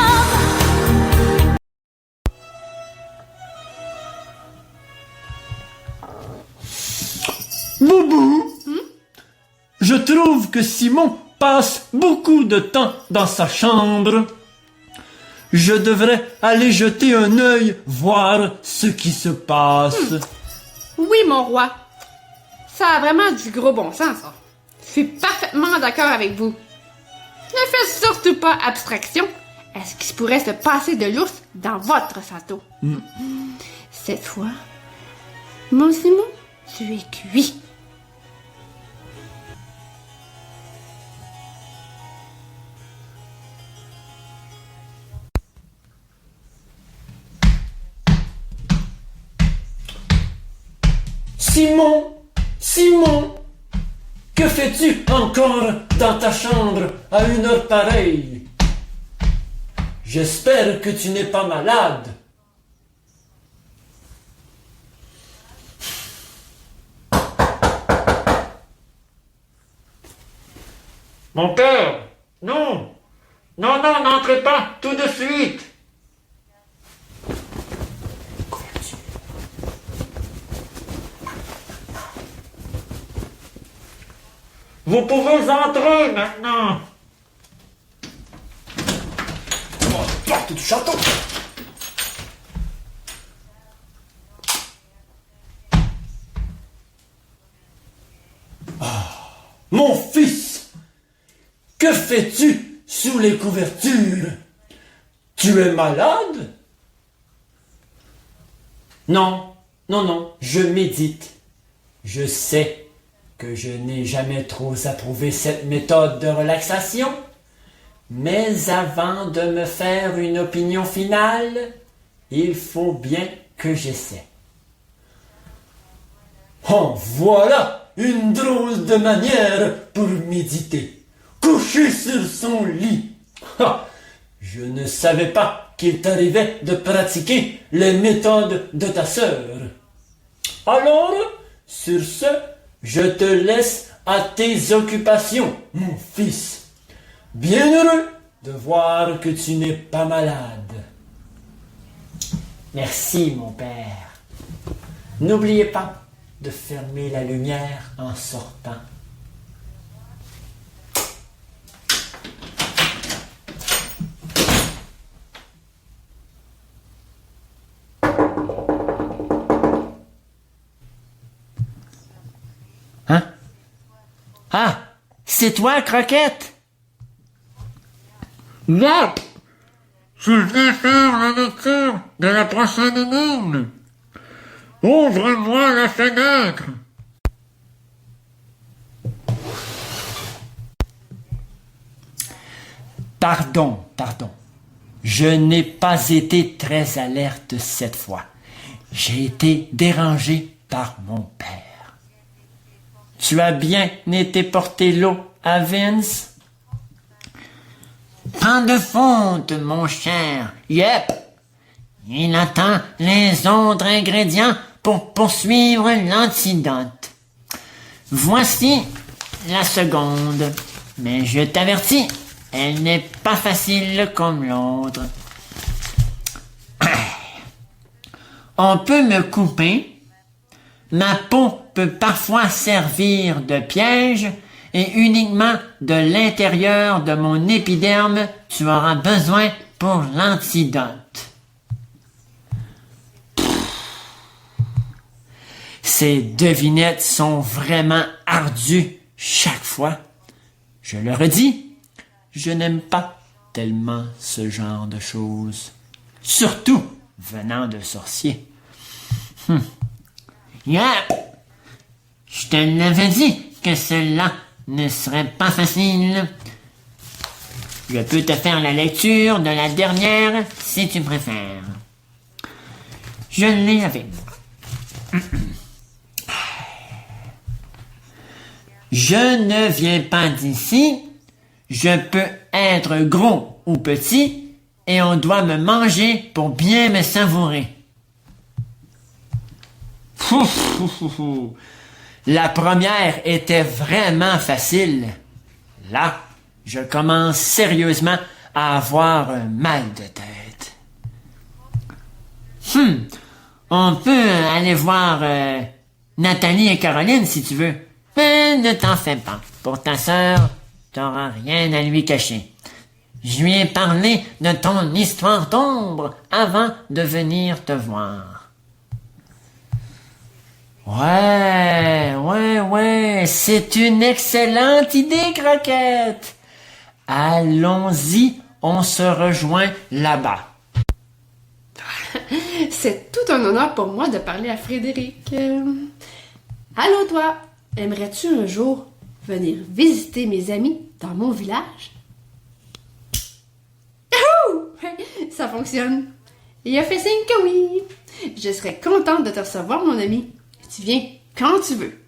S2: Boubou, je trouve que Simon passe beaucoup de temps dans sa chambre. Je devrais aller jeter un œil, voir ce qui se passe.
S3: Oui, mon roi. Ça a vraiment du gros bon sens, ça. Je suis parfaitement d'accord avec vous. Ne faites surtout pas abstraction à ce qui pourrait se passer de l'ours dans votre château. Cette fois, mon Simon, tu es cuit.
S2: Simon, Simon, que fais-tu encore dans ta chambre à une heure pareille? J'espère que tu n'es pas malade.
S1: Mon père! Non! Non, non, n'entrez pas tout de suite! Vous pouvez entrer maintenant!
S2: Porte du château. Mon fils, que fais-tu sous les couvertures? Tu es malade? Non, non, non, je médite. Je sais que je n'ai jamais trop approuvé cette méthode de relaxation, mais avant de me faire une opinion finale, il faut bien que j'essaie. Oh, voilà une drôle de manière pour méditer. Couché sur son lit. Ah, je ne savais pas qu'il t'arrivait de pratiquer les méthodes de ta sœur. Alors, sur ce, je te laisse à tes occupations, mon fils. Bien heureux de voir que tu n'es pas malade.
S1: Merci, mon père. N'oubliez pas de fermer la lumière en sortant.
S4: Hein? Ah! C'est toi, Croquette?
S6: Non! Je viens faire la lecture de la prochaine énigme. Ouvre-moi la fenêtre.
S2: Pardon. Je n'ai pas été très alerte cette fois. J'ai été dérangé par mon père. Tu as bien été porter l'eau à Vince?
S4: Pas de faute, mon cher. Yep. Il attend les autres ingrédients pour poursuivre l'antidote. Voici la seconde. Mais je t'avertis, elle n'est pas facile comme l'autre. On peut me couper. Ma peau peut parfois servir de piège et uniquement de l'intérieur de mon épiderme tu auras besoin pour l'antidote.
S2: Ces devinettes sont vraiment ardues chaque fois. Je le redis, je n'aime pas tellement ce genre de choses. Surtout venant de sorciers.
S4: Yep. Je te l'avais dit que cela ne serait pas facile. Je peux te faire la lecture de la dernière si tu préfères. Je l'ai avec moi. Je ne viens pas d'ici. Je peux être gros ou petit et on doit me manger pour bien me savourer.
S2: La première était vraiment facile. Là, je commence sérieusement à avoir un mal de tête.
S4: On peut aller voir Nathalie et Caroline si tu veux. Mais ne t'en fais pas. Pour ta sœur, t'auras rien à lui cacher. Je lui ai parlé de ton histoire d'ombre avant de venir te voir.
S2: Ouais, c'est une excellente idée, Croquette. Allons-y, on se rejoint là-bas.
S3: C'est tout un honneur pour moi de parler à Frédéric. Allô, toi? Aimerais-tu un jour venir visiter mes amis dans mon village? Yahoo! Ça fonctionne. Il a fait signe que oui. Je serais contente de te recevoir, mon ami. Tu viens quand tu veux.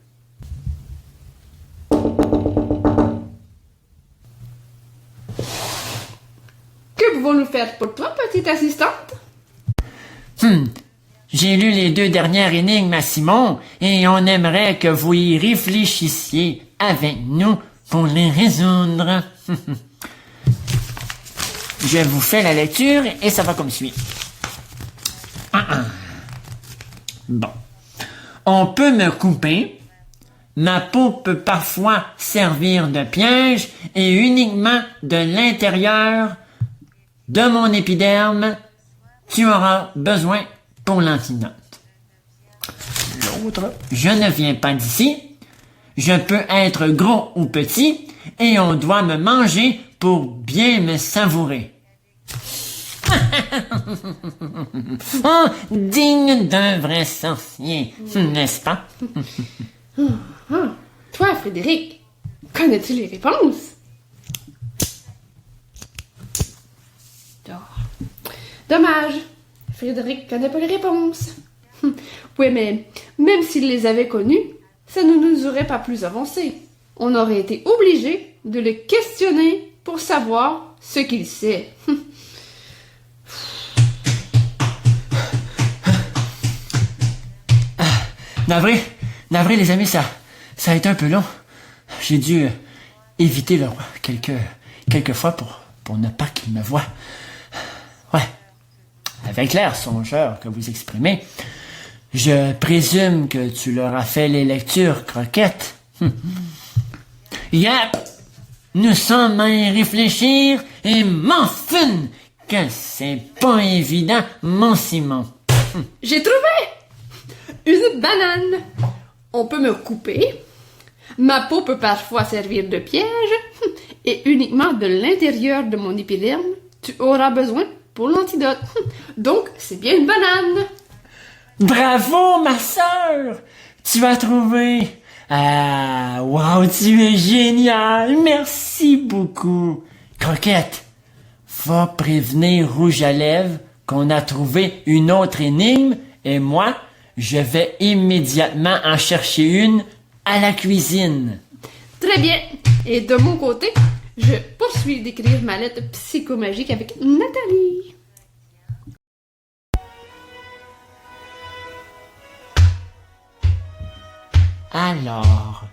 S3: Que pouvons-nous faire pour toi, petite assistante?
S4: J'ai lu les 2 dernières énigmes à Simon et on aimerait que vous y réfléchissiez avec nous pour les résoudre. Je vous fais la lecture et ça va comme suit. Bon. On peut me couper. Ma peau peut parfois servir de piège et uniquement de l'intérieur de mon épiderme, tu auras besoin pour l'antidote. L'autre, je ne viens pas d'ici. Je peux être gros ou petit et on doit me manger pour bien me savourer. Oh, digne d'un vrai sorcier, n'est-ce pas?
S3: Toi, Frédéric, connais-tu les réponses? Dommage. Frédéric connaît pas les réponses. Oui, mais même s'il les avait connues, ça ne nous aurait pas plus avancé. On aurait été obligé de le questionner pour savoir ce qu'il sait.
S4: Navré les amis, ça a été un peu long. J'ai dû éviter le roi quelques fois pour ne pas qu'il me voie. Ouais. Avec l'air songeur que vous exprimez, je présume que tu leur as fait les lectures croquettes. Yep! Nous sommes à y réfléchir et m'enfin que c'est pas évident, mon Simon.
S3: J'ai trouvé! Une banane. On peut me couper. Ma peau peut parfois servir de piège. Et uniquement de l'intérieur de mon épiderme, tu auras besoin pour l'antidote. Donc, c'est bien une banane.
S4: Bravo, ma sœur! Tu as trouvé. Ah, wow, tu es génial! Merci beaucoup. Croquette, va prévenir Rouge à lèvres qu'on a trouvé une autre énigme et moi, je vais immédiatement en chercher une à la cuisine.
S3: Très bien. Et de mon côté, je poursuis d'écrire ma lettre psychomagique avec Nathalie.
S4: Alors,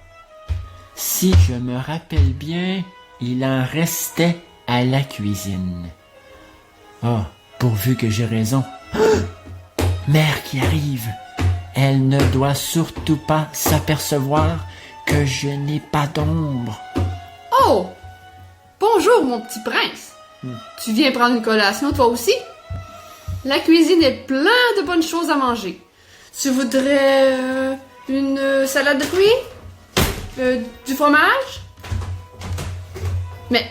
S4: si je me rappelle bien, il en restait à la cuisine. Oh, pourvu que j'ai raison. Mère qui arrive. Elle ne doit surtout pas s'apercevoir que je n'ai pas d'ombre.
S3: Oh! Bonjour, mon petit prince. Tu viens prendre une collation, toi aussi? La cuisine est plein de bonnes choses à manger. Tu voudrais une salade de fruits? Du fromage? Mais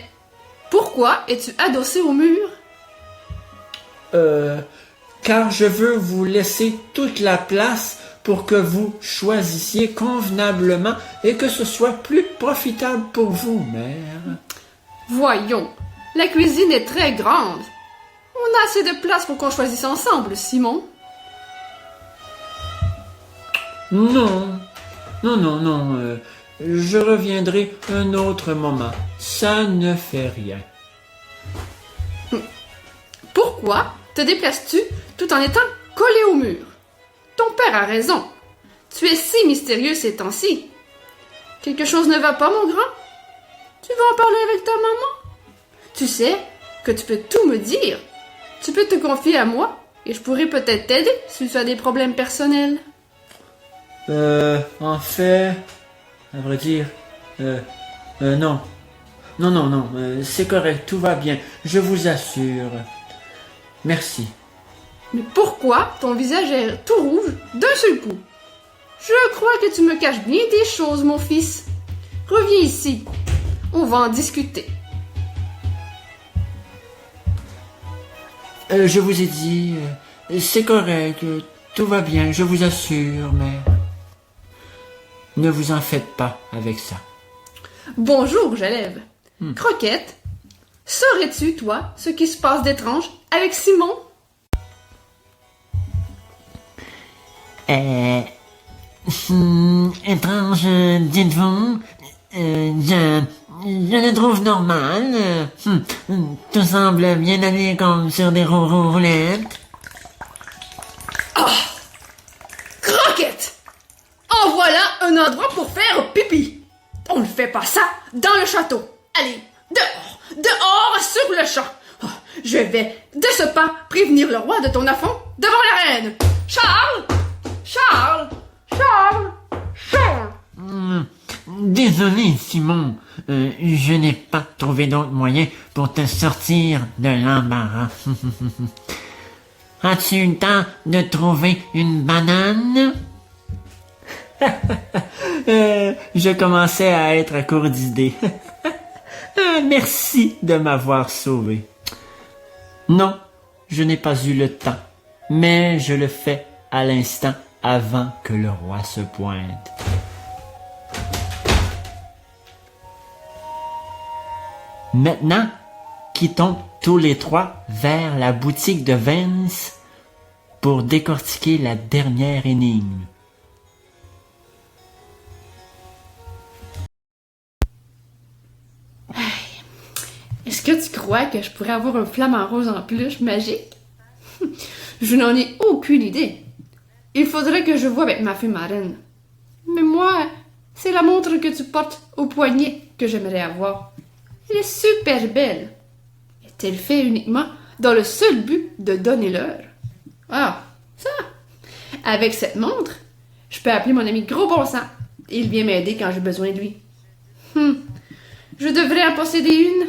S3: pourquoi es-tu adossé au mur?
S2: Car je veux vous laisser toute la place pour que vous choisissiez convenablement et que ce soit plus profitable pour vous, mère.
S3: Voyons, la cuisine est très grande. On a assez de place pour qu'on choisisse ensemble, Simon.
S2: Non, je reviendrai un autre moment. Ça ne fait rien.
S3: Pourquoi te déplaces-tu tout en étant collé au mur? Ton père a raison. Tu es si mystérieux ces temps-ci. Quelque chose ne va pas, mon grand? Tu veux en parler avec ta maman? Tu sais que tu peux tout me dire. Tu peux te confier à moi et je pourrais peut-être t'aider si tu as des problèmes personnels.
S2: En fait, à vrai dire, non. Non, c'est correct, tout va bien, je vous assure. Merci.
S3: Mais pourquoi ton visage est tout rouge d'un seul coup? Je crois que tu me caches bien des choses, mon fils. Reviens ici. On va en discuter.
S2: Je vous ai dit, c'est correct, tout va bien, je vous assure, mais ne vous en faites pas avec ça.
S3: Bonjour, Jalève. Croquette, saurais-tu, toi, ce qui se passe d'étrange avec Simon?
S4: Étrange, dites-vous? Je le trouve normal. Tout semble bien aller comme sur des roulettes.
S3: Croquette! En voilà un endroit pour faire pipi. On ne fait pas ça dans le château. Allez, dehors, dehors sur le champ. Oh, je vais de ce pas prévenir le roi de ton affront devant la reine. Charles! Charles! Charles! Charles!
S4: Désolé, Simon. Je n'ai pas trouvé d'autre moyen pour te sortir de l'embarras. As-tu eu le temps de trouver une banane? Je commençais à être à court d'idées. Merci de m'avoir sauvé. Non, je n'ai pas eu le temps, mais je le fais à l'instant avant que le roi se pointe. Maintenant, quittons tous les trois vers la boutique de Vince pour décortiquer la dernière énigme.
S3: Est-ce que tu crois que je pourrais avoir un flamant rose en peluche magique? Je n'en ai aucune idée. Il faudrait que je voie avec ma fée marraine. Mais moi, c'est la montre que tu portes au poignet que j'aimerais avoir. Elle est super belle. Est-elle faite uniquement dans le seul but de donner l'heure? Ah, ça! Avec cette montre, je peux appeler mon ami Gros Bon Sang. Il vient m'aider quand j'ai besoin de lui. Je devrais en posséder une.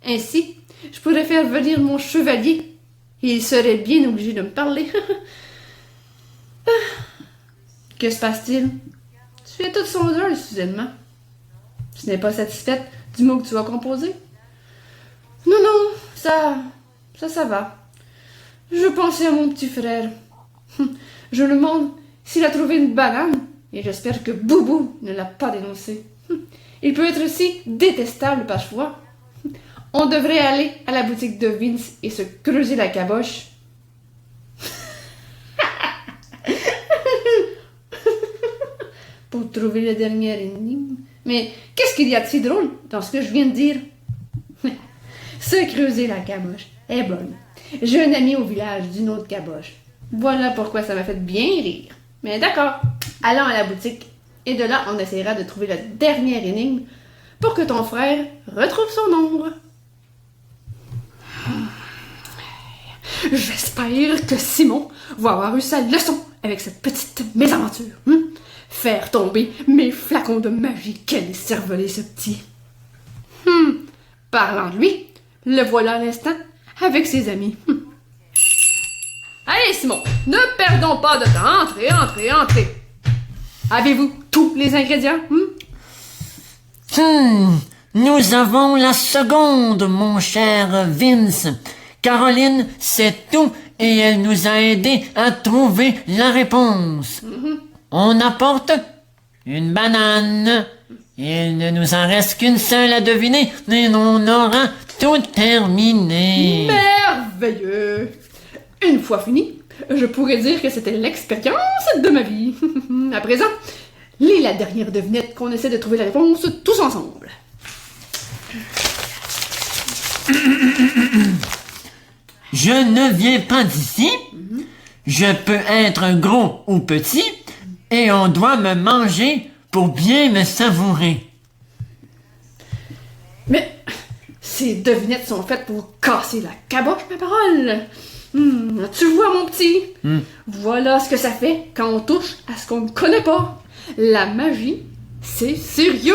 S3: Ainsi, je pourrais faire venir mon chevalier. Il serait bien obligé de me parler. Que se passe-t-il? Tu es toute songeuse, soudainement. Tu n'es pas satisfaite du mot que tu as composé? Non, ça va. Je pensais à mon petit frère. Je me demande s'il a trouvé une banane, et j'espère que Boubou ne l'a pas dénoncé. Il peut être aussi détestable parfois. On devrait aller à la boutique de Vince et se creuser la caboche. Pour trouver la dernière énigme. Mais qu'est-ce qu'il y a de si drôle dans ce que je viens de dire? Se creuser la caboche est bonne. J'ai un ami au village d'une autre caboche. Voilà pourquoi ça m'a fait bien rire. Mais d'accord, allons à la boutique. Et de là, on essaiera de trouver la dernière énigme pour que ton frère retrouve son ombre. J'espère que Simon va avoir eu sa leçon avec cette petite mésaventure. Faire tomber mes flacons de magie, quel est cervelé ce petit. Parlant de lui, le voilà à l'instant avec ses amis. Allez Simon, ne perdons pas de temps, entrez. Avez-vous tous les ingrédients?
S4: Nous avons la seconde, mon cher Vince. Caroline sait tout et elle nous a aidés à trouver la réponse. On apporte une banane. Il ne nous en reste qu'une seule à deviner et on aura tout terminé.
S3: Merveilleux! Une fois fini, je pourrais dire que c'était l'expérience de ma vie. À présent, lis la dernière devinette qu'on essaie de trouver la réponse tous ensemble.
S4: Je ne viens pas d'ici. Je peux être gros ou petit et on doit me manger pour bien me savourer.
S3: Mais ces devinettes sont faites pour casser la caboche, ma parole. Tu vois, mon petit? Voilà ce que ça fait quand on touche à ce qu'on ne connaît pas. La magie, c'est sérieux.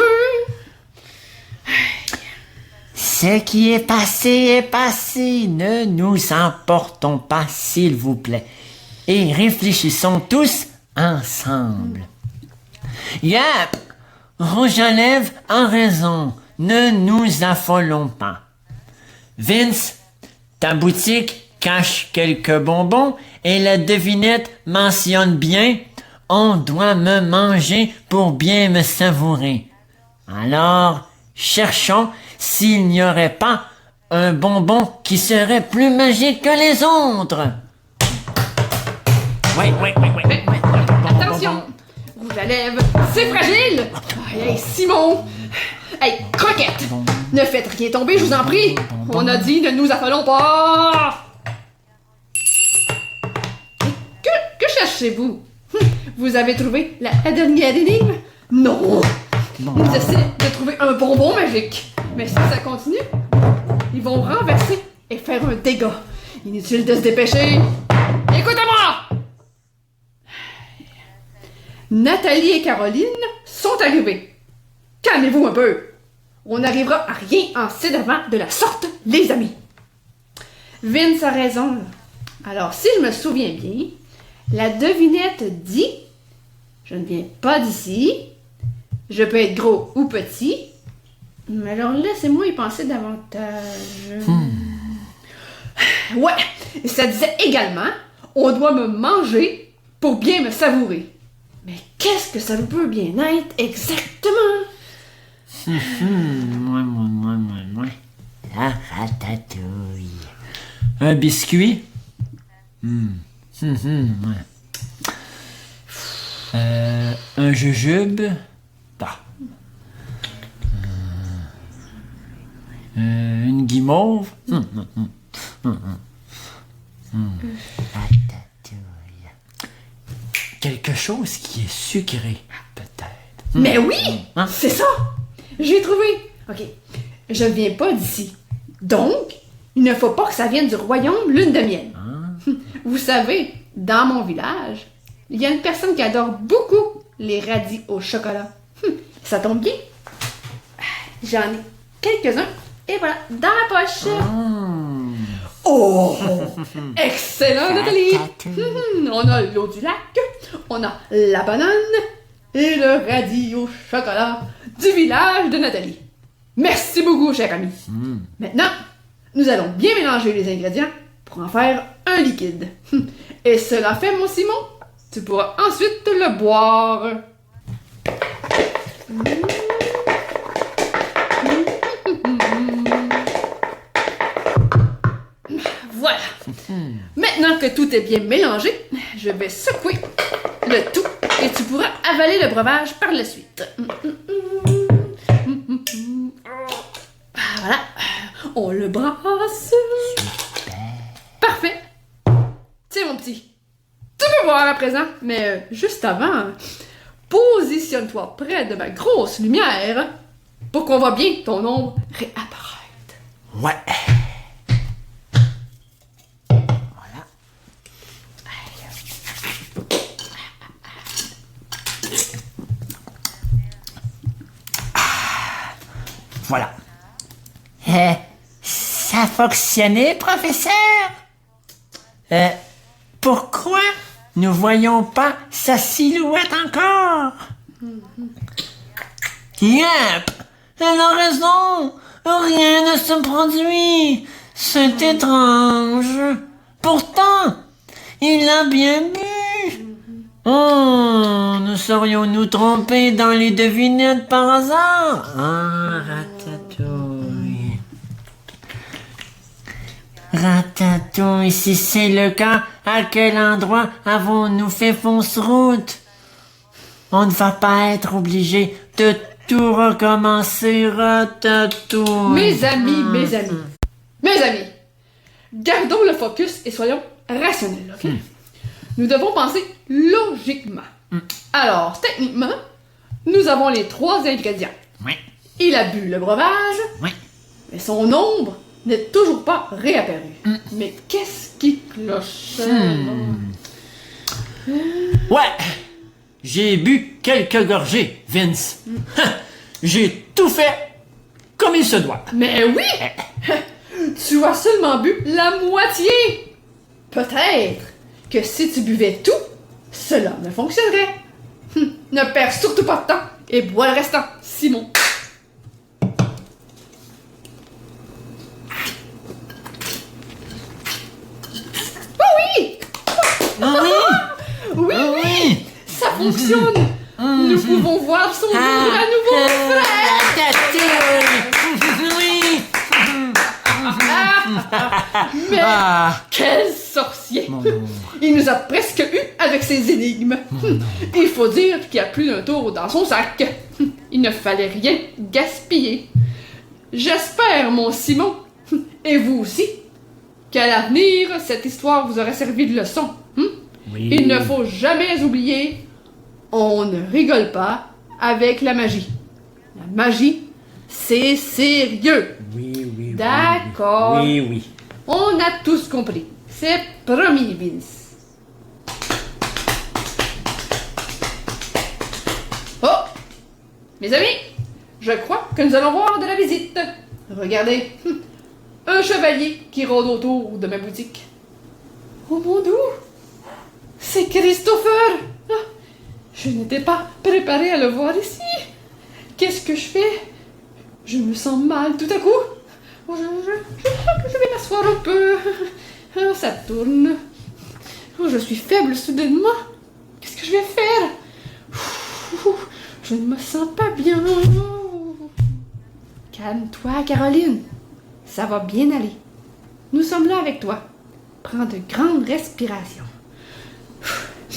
S4: Ce qui est passé. Ne nous emportons pas, s'il vous plaît. Et réfléchissons tous ensemble. Yep! Rouge à lèvres a raison. Ne nous affolons pas. Vince, ta boutique cache quelques bonbons et la devinette mentionne bien « On doit me manger pour bien me savourer ». Alors, cherchons s'il n'y aurait pas un bonbon qui serait plus magique que les autres. Oui.
S3: Attention! Rouge à lèvres, c'est fragile! Hey, Simon! Hey, croquette! Ne faites rien tomber, je vous en prie! On a dit, ne nous affolons pas! Que cherchez-vous? Vous avez trouvé la dernière énigme? Non! Ils essaient de trouver un bonbon magique. Mais si ça continue, ils vont renverser et faire un dégât. Inutile de se dépêcher. Écoutez-moi! Nathalie et Caroline sont arrivées. Calmez-vous un peu. On n'arrivera à rien en s'énervant de la sorte, les amis. Vince a raison. Alors, si je me souviens bien, la devinette dit « Je ne viens pas d'ici. Je peux être gros ou petit. » Mais alors, laissez-moi y penser davantage. Ouais, ça disait également « On doit me manger pour bien me savourer. » Mais qu'est-ce que ça peut bien être exactement?
S4: Moi. La ratatouille.
S2: Un biscuit? Un jujube? Ah. Une guimauve?
S4: Ratatouille.
S2: Quelque chose qui est sucré, peut-être.
S3: Mais oui! C'est ça! J'ai trouvé! Ok, je ne viens pas d'ici. Donc, il ne faut pas que ça vienne du royaume lune de miel. Vous savez, dans mon village, il y a une personne qui adore beaucoup les radis au chocolat. Ça tombe bien. J'en ai quelques-uns. Et voilà, dans ma poche. Oh! Excellent, Nathalie! On a l'eau du lac, on a la banane et le radis au chocolat du village de Nathalie. Merci beaucoup, cher ami. Maintenant, nous allons bien mélanger les ingrédients pour en faire un liquide. Et cela fait, mon Simon, tu pourras ensuite le boire. Voilà. Maintenant que tout est bien mélangé, je vais secouer le tout et tu pourras avaler le breuvage par la suite. Voilà. On le brasse. Parfait. Tiens, mon petit. Tu peux boire à présent, mais juste avant, positionne-toi près de ma grosse lumière pour qu'on voit bien ton ombre réapparaître.
S2: Ouais. Voilà.
S4: Ça a fonctionné, professeur? Pourquoi nous voyons pas sa silhouette encore? Yep! Elle a raison! Rien ne se produit! C'est étrange! Pourtant, il a bien bu! Oh, nous serions-nous trompés dans les devinettes par hasard? Ah, ratatouille. Ratatouille, si c'est le cas, à quel endroit avons-nous fait fausse route? On ne va pas être obligé de tout recommencer, Ratatouille.
S3: Mes amis, gardons le focus et soyons rationnels, ok? Nous devons penser logiquement. Alors, techniquement, nous avons les 3 ingrédients.
S4: Oui.
S3: Il a bu le breuvage,
S4: Oui.
S3: mais son ombre n'est toujours pas réapparue. Mais qu'est-ce qui cloche?
S2: Ouais. J'ai bu quelques gorgées, Vince. J'ai tout fait comme il se doit.
S3: Mais oui! Tu as seulement bu la moitié! Peut-être que si tu buvais tout, cela ne fonctionnerait. Ne perds surtout pas de temps et bois le restant, Simon. Oui! Oui! Ça fonctionne! Nous pouvons voir son ombre à nouveau, frère!
S4: Oui.
S3: Mais quel sorcier! Il nous a presque eu avec ses énigmes. Il faut dire qu'il y a plus d'un tour dans son sac. Il ne fallait rien gaspiller. J'espère, mon Simon, et vous aussi, qu'à l'avenir, cette histoire vous aura servi de leçon.
S1: Oui.
S3: Il ne faut jamais oublier, on ne rigole pas avec la magie. La magie, c'est sérieux.
S1: Oui, oui.
S3: D'accord.
S1: Oui, oui.
S3: On a tous compris. C'est promis, Vince. Oh! Mes amis, je crois que nous allons voir de la visite. Regardez, un chevalier qui rôde autour de ma boutique. Oh mon Dieu! C'est Christopher! Ah, je n'étais pas préparée à le voir ici. Qu'est-ce que je fais? Je me sens mal tout à coup. Oh, je crois que je vais m'asseoir un peu. Oh, ça tourne. Oh, je suis faible soudainement. Qu'est-ce que je vais faire? Je ne me sens pas bien. Calme-toi, Caroline. Ça va bien aller. Nous sommes là avec toi. Prends de grandes respirations. Je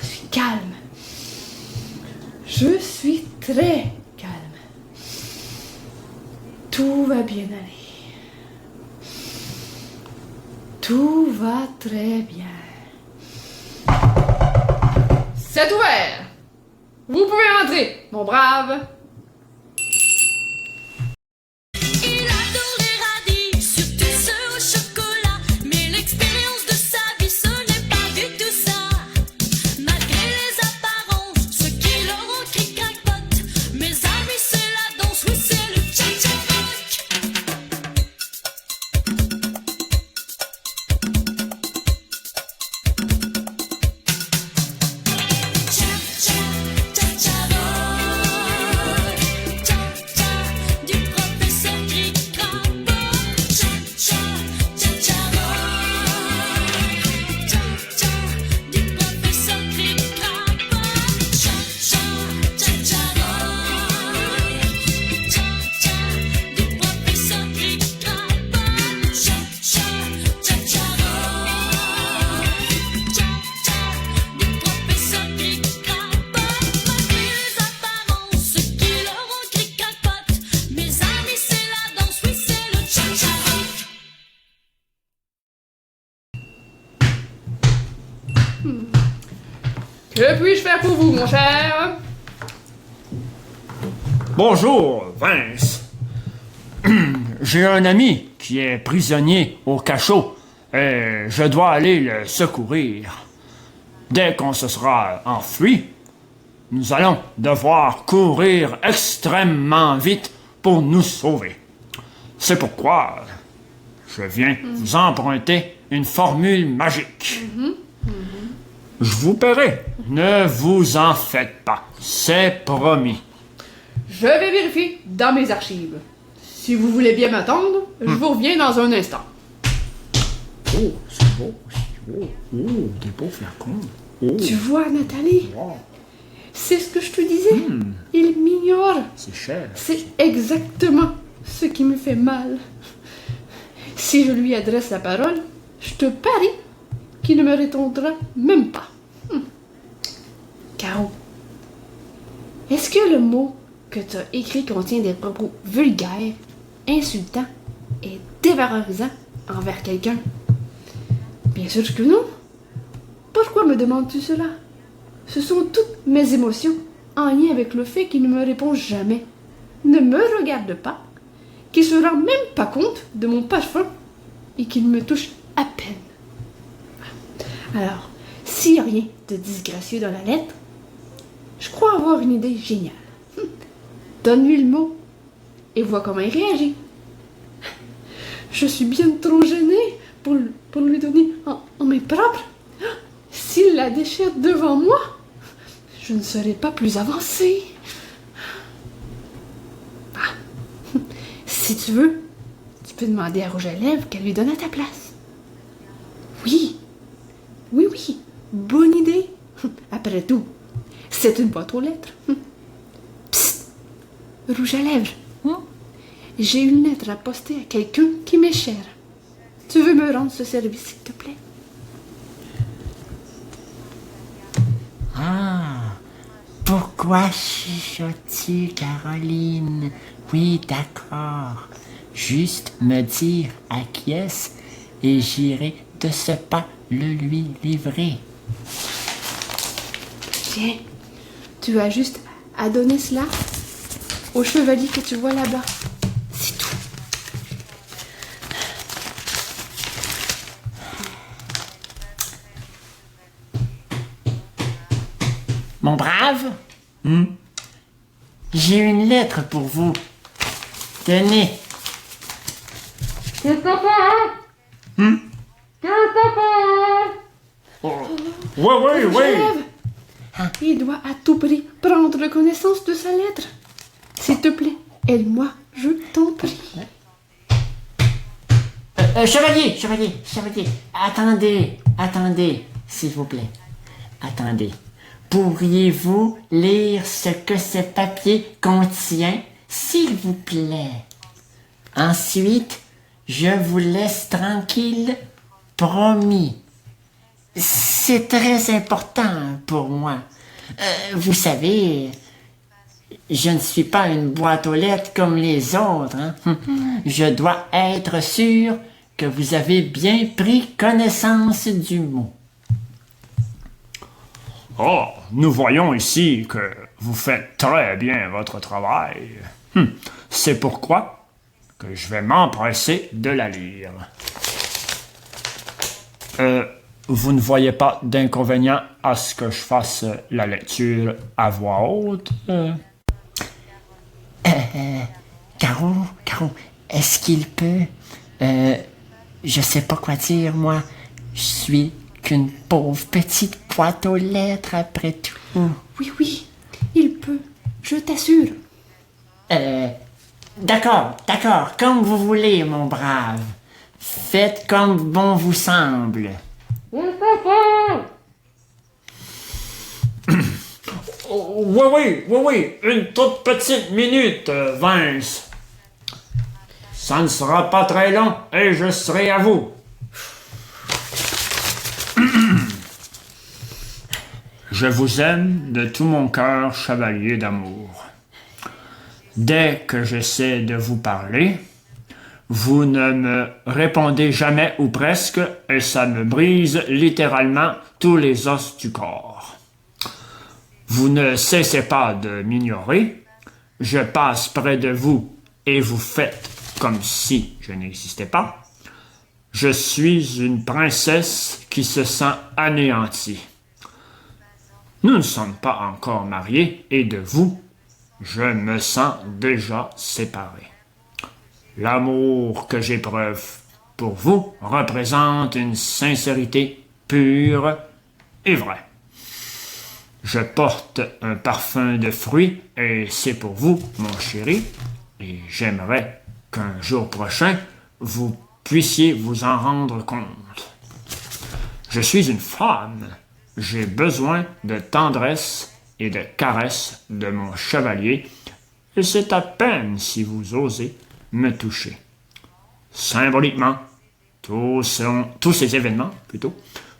S3: suis calme. Je suis très calme. Tout va bien aller. Tout va très bien. C'est ouvert. Vous pouvez entrer, mon brave.
S5: Il adore les radis, surtout ceux au chocolat. Mais l'expérience de sa vie, ce n'est pas du tout ça. Malgré les apparences, ceux qui leur ont crié crackpot. Mes amis, c'est la danse, oui, c'est le cha-cha-rock. Du professeur qui crapote. Du professeur qui crapote. Du professeur qui Malgré les apparences, ceux qui leur ont crié crapote. Mes amis, c'est la danse, oui, c'est le cha-cha-rock.
S3: Que puis-je faire pour vous, mon cher?
S2: Bonjour, Vince. J'ai un ami qui est prisonnier au cachot et je dois aller le secourir. Dès qu'on se sera enfui, nous allons devoir courir extrêmement vite pour nous sauver. C'est pourquoi je viens vous emprunter une formule magique. Je vous paierai. Ne vous en faites pas. C'est promis.
S3: Je vais vérifier dans mes archives. Si vous voulez bien m'attendre, je vous reviens dans un instant.
S1: Oh, c'est beau. Oh, des beaux flacons. Oh,
S3: Tu vois, Nathalie,
S1: wow,
S3: c'est ce que je te disais. Il m'ignore.
S1: c'est cher.
S3: C'est exactement ce qui me fait mal. Si je lui adresse la parole, je te parie qu'il ne me répondra même pas. Caro, est-ce que le mot que tu as écrit contient des propos vulgaires, insultants et dévalorisants envers quelqu'un? Bien sûr que non. Pourquoi me demandes-tu cela? Ce sont toutes mes émotions en lien avec le fait qu'il ne me répond jamais, ne me regarde pas, qu'il se rend même pas compte de mon parfum et qu'il me touche à peine. Alors, s'il n'y a rien de disgracieux dans la lettre, je crois avoir une idée géniale. Donne-lui le mot et vois comment il réagit. Je suis bien trop gênée pour lui donner en main propre. S'il la déchire devant moi, je ne serai pas plus avancée. Ah. Si tu veux, tu peux demander à Rouge à Lèvres qu'elle lui donne à ta place. Oui, oui, bonne idée. Après tout, c'est une boîte aux lettres. Psst, Rouge à Lèvres. J'ai une lettre à poster à quelqu'un qui m'est cher. Tu veux me rendre ce service, s'il te plaît?
S1: Ah,
S4: Pourquoi chuchotes-tu, Caroline? Oui, d'accord. Juste me dire à qui est-ce et j'irai de ce pas le lui livrer.
S3: Tiens, tu as juste à donner cela au chevalier que tu vois là-bas. C'est tout.
S4: Mon brave, j'ai une lettre pour vous. Tenez.
S6: Oui.
S3: Il doit à tout prix prendre connaissance de sa lettre. S'il te plaît, aide-moi, je t'en prie.
S4: Chevalier. Attendez, s'il vous plaît. Attendez. Pourriez-vous lire ce que ce papier contient, s'il vous plaît? Ensuite, je vous laisse tranquille, promis. C'est très important pour moi. Vous savez, je ne suis pas une boîte aux lettres comme les autres. Hein? Je dois être sûr que vous avez bien pris connaissance du mot.
S2: Oh, nous voyons ici que vous faites très bien votre travail. C'est pourquoi que je vais m'empresser de la lire. Vous ne voyez pas d'inconvénient à ce que je fasse la lecture à voix haute?
S4: Caro, est-ce qu'il peut... je sais pas quoi dire, moi. Je suis qu'une pauvre petite boîte aux lettres, après tout.
S3: Oui, il peut, je t'assure.
S4: D'accord, comme vous voulez, mon brave. Faites comme bon vous semble.
S2: Oui, une toute petite minute, Vince. Ça ne sera pas très long et je serai à vous. Je vous aime de tout mon cœur, chevalier d'amour. Dès que j'essaie de vous parler, vous ne me répondez jamais ou presque et ça me brise littéralement tous les os du corps. Vous ne cessez pas de m'ignorer, je passe près de vous et vous faites comme si je n'existais pas. Je suis une princesse qui se sent anéantie. Nous ne sommes pas encore mariés et de vous, je me sens déjà séparé. L'amour que j'éprouve pour vous représente une sincérité pure et vraie. Je porte un parfum de fruits et c'est pour vous, mon chéri, et j'aimerais qu'un jour prochain, vous puissiez vous en rendre compte. Je suis une femme. J'ai besoin de tendresse et de caresses de mon chevalier, et c'est à peine si vous osez me toucher. Symboliquement, tous ces événements,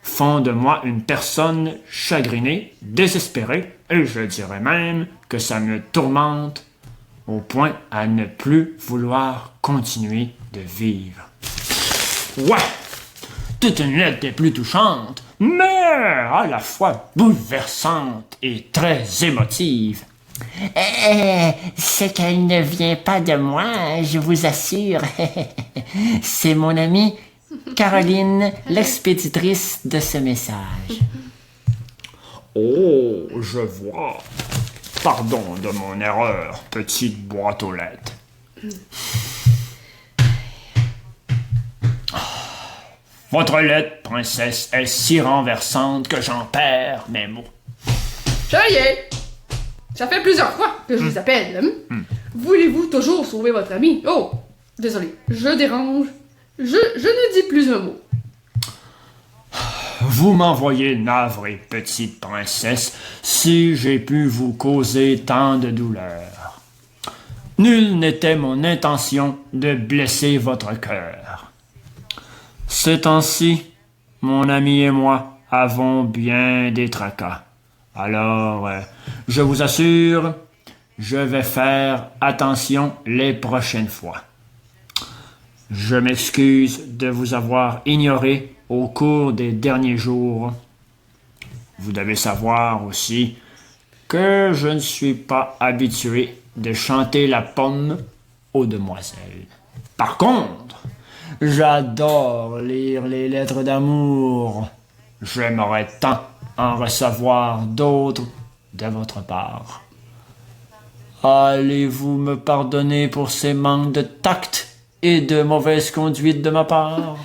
S2: font de moi une personne chagrinée, désespérée, et je dirais même que ça me tourmente au point à ne plus vouloir continuer de vivre. Ouais! Toute une lettre des plus touchantes, mais à la fois bouleversante et très émotive.
S4: C'est qu'elle ne vient pas de moi, je vous assure. C'est mon amie Caroline, l'expéditrice de ce message.
S2: Oh, je vois. Pardon de mon erreur, petite boîte aux lettres. Votre lettre, princesse, est si renversante que j'en perds mes mots.
S3: Chevalier, ça fait plusieurs fois que je vous appelle. Voulez-vous toujours sauver votre ami? Oh, désolé, je dérange. Je ne dis plus un mot.
S2: Vous m'envoyez navrée, petite princesse, si j'ai pu vous causer tant de douleur. Nul n'était mon intention de blesser votre cœur. Ces temps-ci, mon ami et moi avons bien des tracas. Alors, Je vous assure, je vais faire attention les prochaines fois. Je m'excuse de vous avoir ignoré au cours des derniers jours. Vous devez savoir aussi que je ne suis pas habitué de chanter la pomme aux demoiselles. Par contre, j'adore lire les lettres d'amour. J'aimerais tant en recevoir d'autres de votre part. Allez-vous me pardonner pour ces manques de tact et de mauvaise conduite de ma part?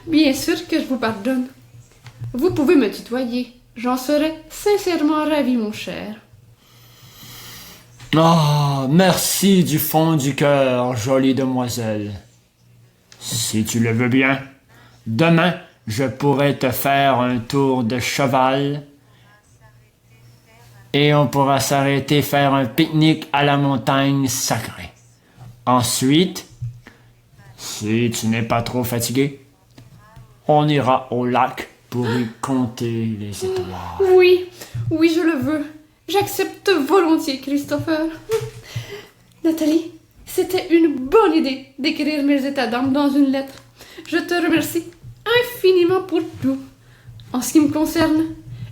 S3: Bien sûr que je vous pardonne. Vous pouvez me tutoyer. J'en serais sincèrement ravi, mon cher.
S2: Ah, merci du fond du cœur, jolie demoiselle. Si tu le veux bien, demain, je pourrais te faire un tour de cheval et on pourra s'arrêter faire un pique-nique à la montagne sacrée. Ensuite, si tu n'es pas trop fatigué, on ira au lac pour y compter les étoiles.
S3: Oui, oui, je le veux. J'accepte volontiers, Christopher. Nathalie, c'était une bonne idée d'écrire mes états d'âme dans une lettre. Je te remercie infiniment pour tout. En ce qui me concerne,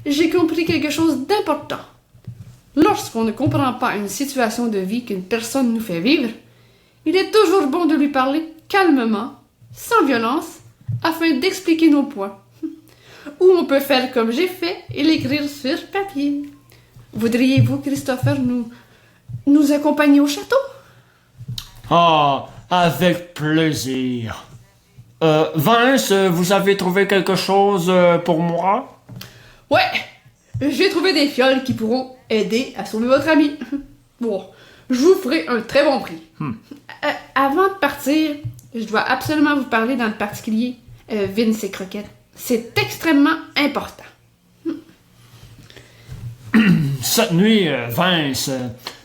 S3: j'ai compris quelque chose d'important. Lorsqu'on ne comprend pas une situation de vie qu'une personne nous fait vivre, il est toujours bon de lui parler calmement, sans violence, afin d'expliquer nos points. Ou on peut faire comme j'ai fait et l'écrire sur papier. Voudriez-vous, Christopher, nous accompagner au château?
S2: Ah, avec plaisir. Vince, vous avez trouvé quelque chose pour moi?
S3: Ouais, j'ai trouvé des fioles qui pourront aider à sauver votre ami. Bon, je vous ferai un très bon prix. Avant de partir, je dois absolument vous parler dans le particulier Vince et Croquette. C'est extrêmement important.
S2: Cette nuit, Vince,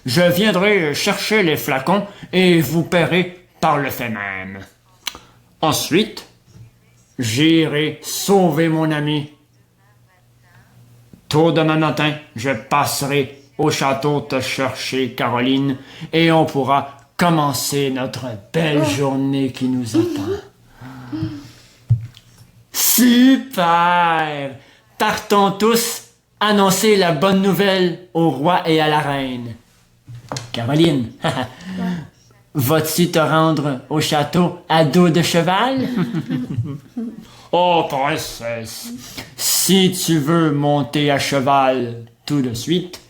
S2: je viendrai chercher les flacons et vous paierez par le fait même. Ensuite, j'irai sauver mon ami. Tôt demain matin, je passerai au château te chercher Caroline et on pourra commencer notre belle journée qui nous attend. Super! Partons tous annoncer la bonne nouvelle au roi et à la reine. Caroline, vas-tu te rendre au château à dos de cheval? Oh, princesse, si tu veux monter à cheval tout de suite,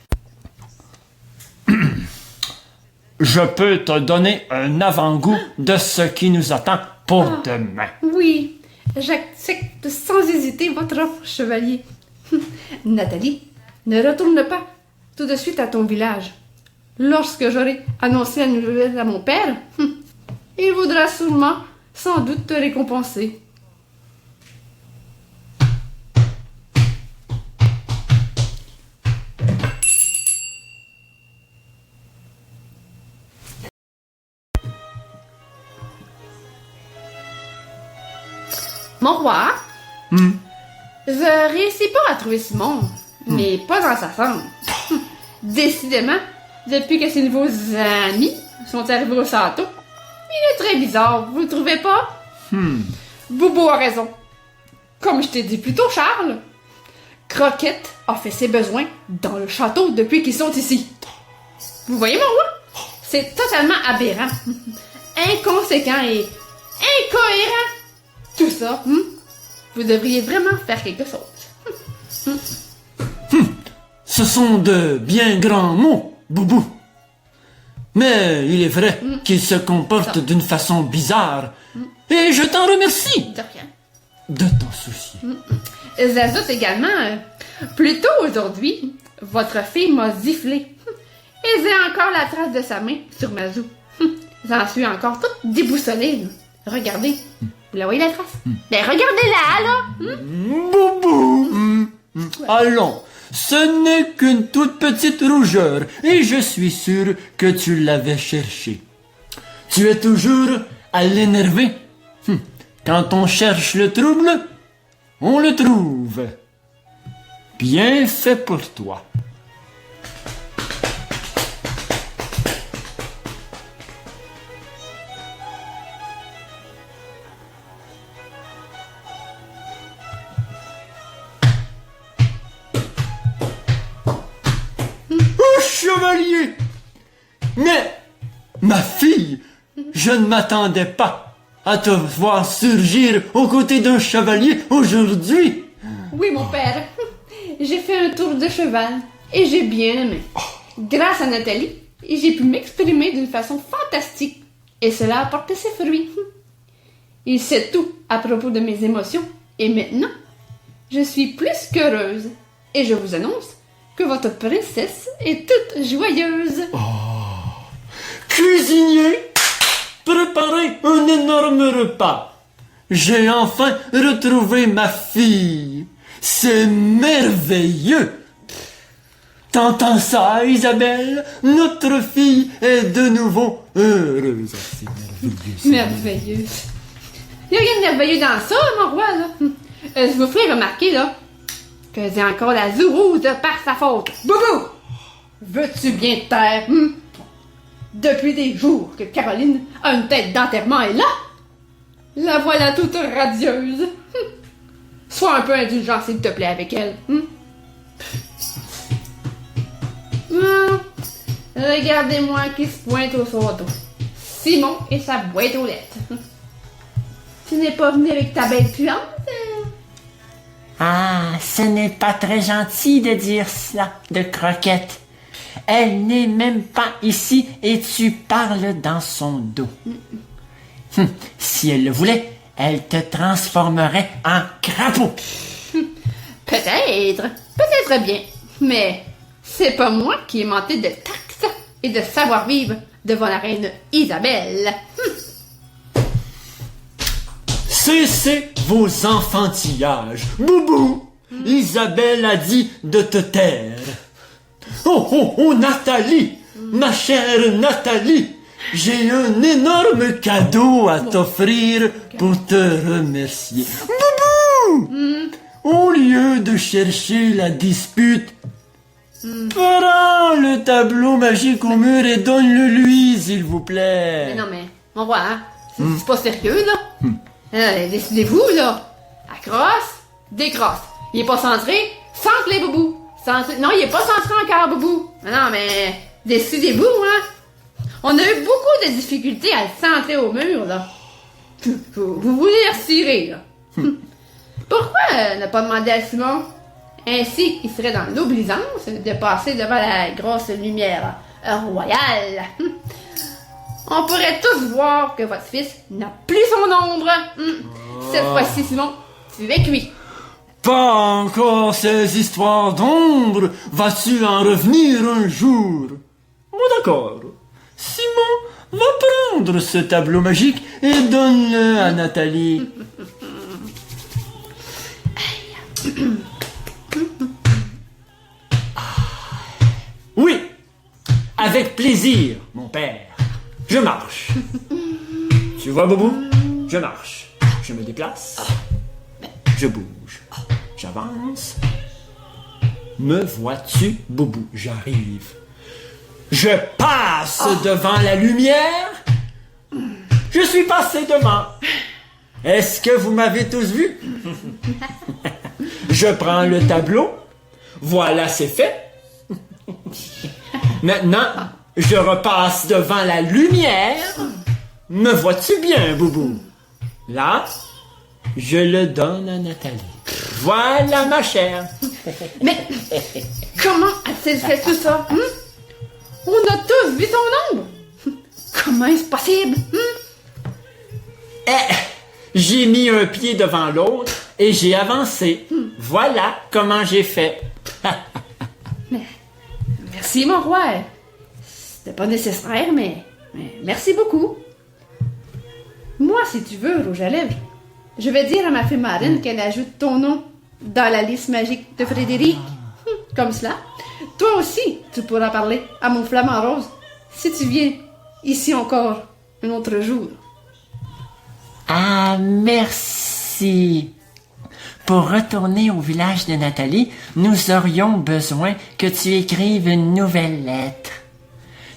S2: je peux te donner un avant-goût de ce qui nous attend pour demain.
S3: Oui, j'accepte sans hésiter votre offre, chevalier. Nathalie, ne retourne pas tout de suite à ton village. Lorsque j'aurai annoncé la nouvelle à mon père, il voudra sûrement, sans doute, te récompenser. Mon roi, je réussis pas à trouver Simon, mais pas dans sa chambre. Décidément, depuis que ses nouveaux amis sont arrivés au château, il est très bizarre, vous le trouvez pas? Boubou a raison. Comme je t'ai dit plus tôt, Charles, Croquette a fait ses besoins dans le château depuis qu'ils sont ici. Vous voyez, mon roi? C'est totalement aberrant, inconséquent et incohérent. Tout ça, vous devriez vraiment faire quelque chose.
S2: Ce sont de bien grands mots, Boubou. Mais il est vrai qu'il se comporte d'une façon bizarre. Et je t'en remercie
S3: De rien.
S2: de t'en soucier.
S3: J'ajoute également, plus tôt aujourd'hui, votre fille m'a giflé. Et j'ai encore la trace de sa main sur ma joue. J'en suis encore toute déboussolée. Regardez. Vous la voyez la trace? Ben regardez-la, là!
S2: Boubou. Allons, ce n'est qu'une toute petite rougeur, et je suis sûr que tu l'avais cherchée. Tu es toujours à l'énerver. Quand on cherche le trouble, on le trouve. Bien fait pour toi. chevalier. Mais, ma fille, je ne m'attendais pas à te voir surgir aux côtés d'un chevalier aujourd'hui.
S3: Oui, mon père. J'ai fait un tour de cheval et j'ai bien aimé. Grâce à Nathalie, j'ai pu m'exprimer d'une façon fantastique et cela a porté ses fruits. Il sait tout à propos de mes émotions et maintenant, je suis plus qu'heureuse et je vous annonce que votre princesse est toute joyeuse.
S2: Cuisinier, préparez un énorme repas. J'ai enfin retrouvé ma fille. C'est merveilleux. T'entends ça, Isabelle? Notre fille est de nouveau heureuse. C'est merveilleux.
S3: Merveilleuse. Il n'y a rien de merveilleux dans ça, mon roi, là. Je vous ferai remarquer, là, que j'ai encore la zourouse par sa faute. Boubou! Veux-tu bien te taire, Depuis des jours que Caroline a une tête d'enterrement et là, la voilà toute radieuse. Sois un peu indulgent, s'il te plaît, avec elle. Regardez-moi qui se pointe au sourdeau. Simon et sa boîte aux lettres. Tu n'es pas venu avec ta belle puante?
S4: Ah, ce n'est pas très gentil de dire cela, de Croquette. Elle n'est même pas ici et tu parles dans son dos. Si elle le voulait, elle te transformerait en crapaud.
S3: Peut-être bien, mais c'est pas moi qui ai manqué de tact et de savoir-vivre devant la reine Isabelle.
S2: Cessez vos enfantillages. Boubou, Isabelle a dit de te taire. Oh, Nathalie, ma chère Nathalie, j'ai un énorme cadeau à t'offrir pour te remercier. Boubou, au lieu de chercher la dispute, prends le tableau magique au mur et donne-le lui, s'il vous plaît.
S3: Mais non, mais, mon roi, hein, c'est pas sérieux, là. Décidez-vous, là. Accrosse, décrosse. Il est pas centré, centre les boubous. Non, il est pas centré encore, boubou. Non, mais, décidez-vous, hein. On a eu beaucoup de difficultés à le centrer au mur, là. Vous voulez retirer, là. Pourquoi ne pas demander à Simon? Ainsi, il serait dans l'obligeance de passer devant la grosse lumière royale. On pourrait tous voir que votre fils n'a plus son ombre. Cette fois-ci, Simon, tu es cuit.
S2: Pas encore ces histoires d'ombre. Vas-tu en revenir un jour? Bon, d'accord. Simon va prendre ce tableau magique et donne-le à Nathalie. Oui, avec plaisir, mon père. Je marche. Tu vois, Boubou? Je marche. Je me déplace. Je bouge. J'avance. Me vois-tu, Boubou? J'arrive. Je passe devant la lumière. Je suis passé devant. Est-ce que vous m'avez tous vu? Je prends le tableau. Voilà, c'est fait. Maintenant, je repasse devant la lumière. Me vois-tu bien, Boubou? Là, je le donne à Nathalie. Voilà, ma chère.
S3: Mais comment a-t-elle fait tout ça? On a tous vu son ombre. Comment est-ce possible?
S2: J'ai mis un pied devant l'autre et j'ai avancé. Voilà comment j'ai fait.
S3: Merci, mon roi. C'était pas nécessaire, mais merci beaucoup. Moi, si tu veux, Rouge à lèvres, je vais dire à ma fille marine qu'elle ajoute ton nom dans la liste magique de Frédéric. Comme cela. Toi aussi, tu pourras parler à mon flamant rose si tu viens ici encore un autre jour.
S4: Ah, merci. Pour retourner au village de Nathalie, nous aurions besoin que tu écrives une nouvelle lettre.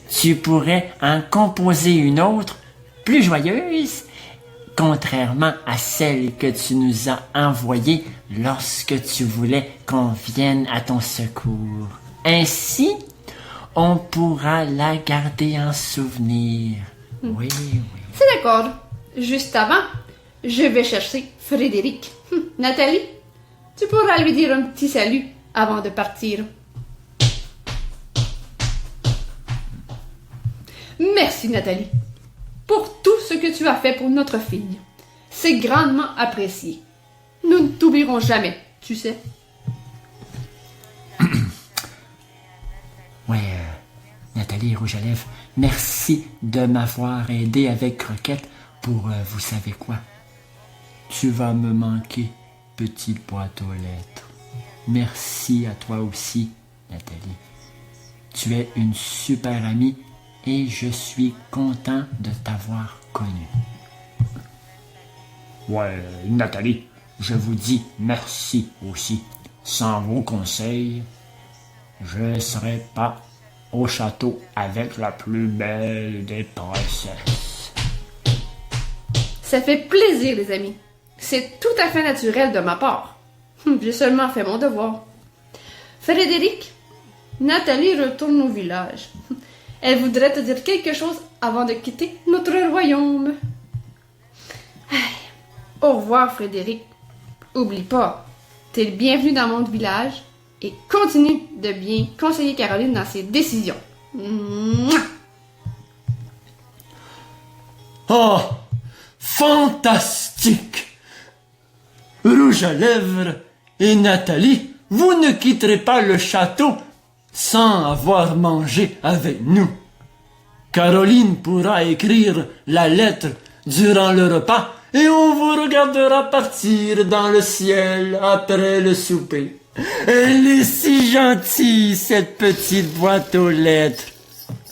S4: Tu pourrais en composer une autre, plus joyeuse, contrairement à celle que tu nous as envoyée lorsque tu voulais qu'on vienne à ton secours. Ainsi,
S1: on pourra la garder en souvenir. Oui, oui.
S3: C'est d'accord. Juste avant, je vais chercher Frédéric. Nathalie, tu pourras lui dire un petit salut avant de partir. Merci, Nathalie, pour tout ce que tu as fait pour notre fille. C'est grandement apprécié. Nous ne t'oublierons jamais, tu sais.
S1: Ouais, Nathalie Rouge à lèvres, merci de m'avoir aidé avec Croquette pour vous savez quoi. Tu vas me manquer, petite boîte aux lettres. Merci à toi aussi, Nathalie. Tu es une super amie et je suis content de t'avoir connue. Ouais, Nathalie, je vous dis merci aussi. Sans vos conseils, je ne serais pas au château avec la plus belle des princesses.
S3: Ça fait plaisir, les amis. C'est tout à fait naturel de ma part. J'ai seulement fait mon devoir. Frédéric, Nathalie retourne au village. Elle voudrait te dire quelque chose avant de quitter notre royaume. Allez, au revoir, Frédéric. Oublie pas, t'es le bienvenu dans mon village et continue de bien conseiller Caroline dans ses décisions. Mouah!
S2: Oh, fantastique! Rouge à lèvres et Nathalie, vous ne quitterez pas le château sans avoir mangé avec nous. Caroline pourra écrire la lettre durant le repas et on vous regardera partir dans le ciel après le souper. Elle est si gentille, cette petite boîte aux lettres.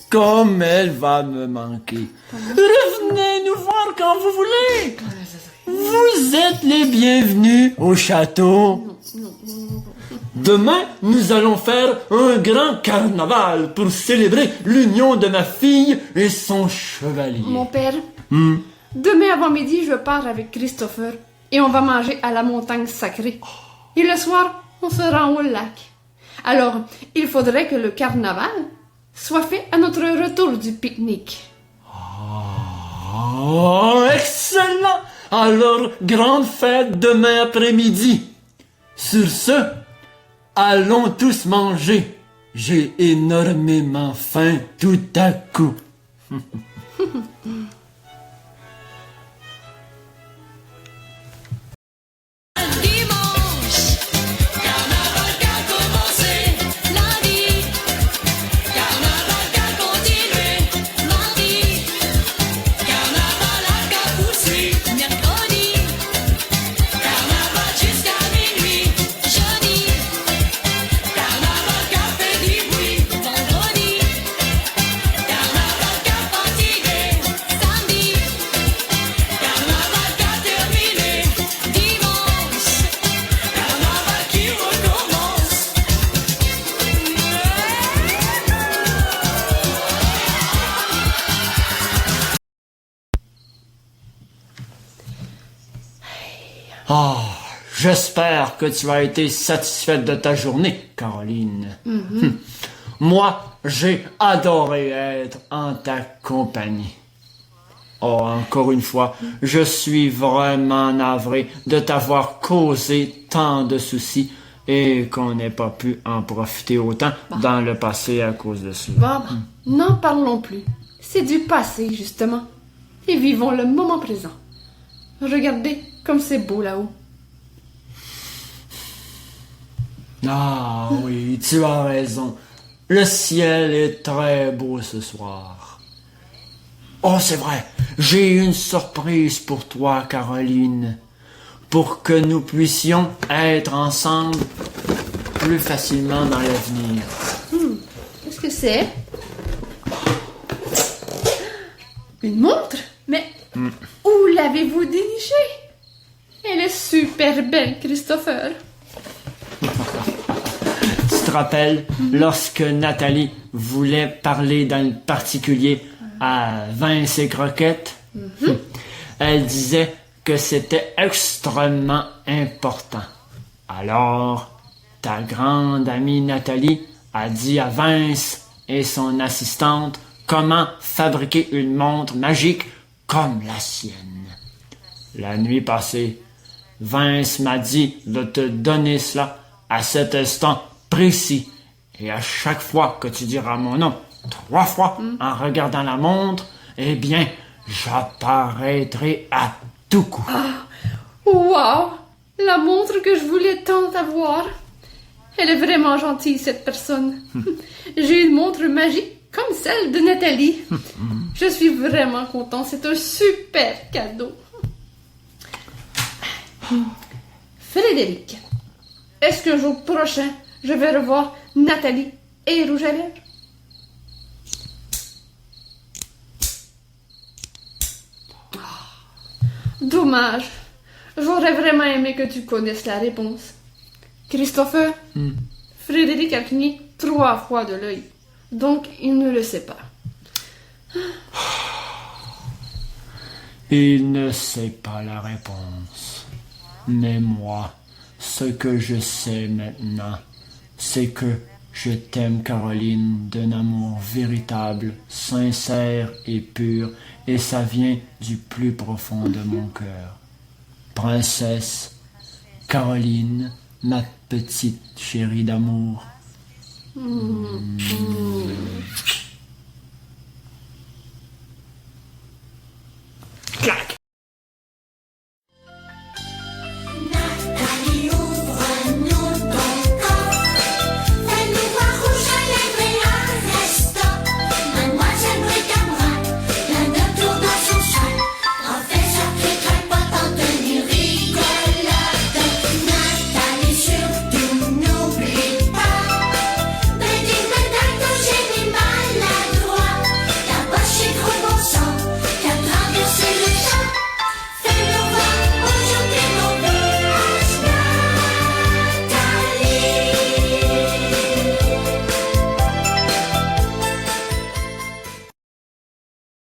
S2: Comme elle va me manquer. Revenez nous voir quand vous voulez. Vous êtes les bienvenus au château. Demain, nous allons faire un grand carnaval pour célébrer l'union de ma fille et son chevalier.
S3: Mon père, demain avant-midi, je pars avec Christopher et on va manger à la montagne sacrée. Et le soir, on se rend au lac. Alors, il faudrait que le carnaval soit fait à notre retour du pique-nique.
S2: Oh, excellent! Alors, grande fête demain après-midi. Sur ce, allons tous manger. J'ai énormément faim tout à coup.
S5: Dimanche, carnaval qu'a commencé. Lundi, carnaval qu'a continué. Mardi, carnaval qu'a poursuivi. Mercredi, carnaval jusqu'à minuit. Jeudi, carnaval qu'a fait du bruit. Vendredi, carnaval qu'a fatigué. Samedi, carnaval qu'a terminé. Dimanche, carnaval qui recommence.
S2: Ah, j'espère que tu as été satisfaite de ta journée, Caroline. Moi, j'ai adoré être en ta compagnie. Oh, encore une fois, je suis vraiment navré de t'avoir causé tant de soucis et qu'on n'ait pas pu en profiter autant dans le passé à cause de cela.
S3: Bob, n'en parlons plus. C'est du passé, justement. Et vivons le moment présent. Regardez comme c'est beau là-haut.
S2: Ah oui, tu as raison. Le ciel est très beau ce soir. Oh, c'est vrai, j'ai une surprise pour toi, Caroline. Pour que nous puissions être ensemble plus facilement dans l'avenir.
S3: Qu'est-ce que c'est? Une montre? Mais où l'avez-vous dénichée? Elle est super belle, Christopher.
S2: Tu te rappelles lorsque Nathalie voulait parler d'un particulier à Vince et Croquette? Elle disait que c'était extrêmement important. Alors, ta grande amie Nathalie a dit à Vince
S1: et son assistante comment fabriquer une montre magique comme la sienne. La nuit passée, Vince m'a dit de te donner cela à cet instant précis. Et à chaque fois que tu diras mon nom 3 fois en regardant la montre, eh bien, j'apparaîtrai à tout coup.
S3: Wow! La montre que je voulais tant avoir. Elle est vraiment gentille, cette personne. J'ai une montre magique comme celle de Nathalie. Je suis vraiment content. C'est un super cadeau. Frédéric, est-ce qu'un jour prochain, je vais revoir Nathalie et Rouge à lèvres? Dommage. J'aurais vraiment aimé que tu connaisses la réponse. Christopher, Frédéric a cligné 3 fois de l'œil. Donc, il ne le sait pas.
S1: Il ne sait pas la réponse. Mais moi, ce que je sais maintenant, c'est que je t'aime, Caroline, d'un amour véritable, sincère et pur, et ça vient du plus profond de mon cœur. Princesse Caroline, ma petite chérie d'amour.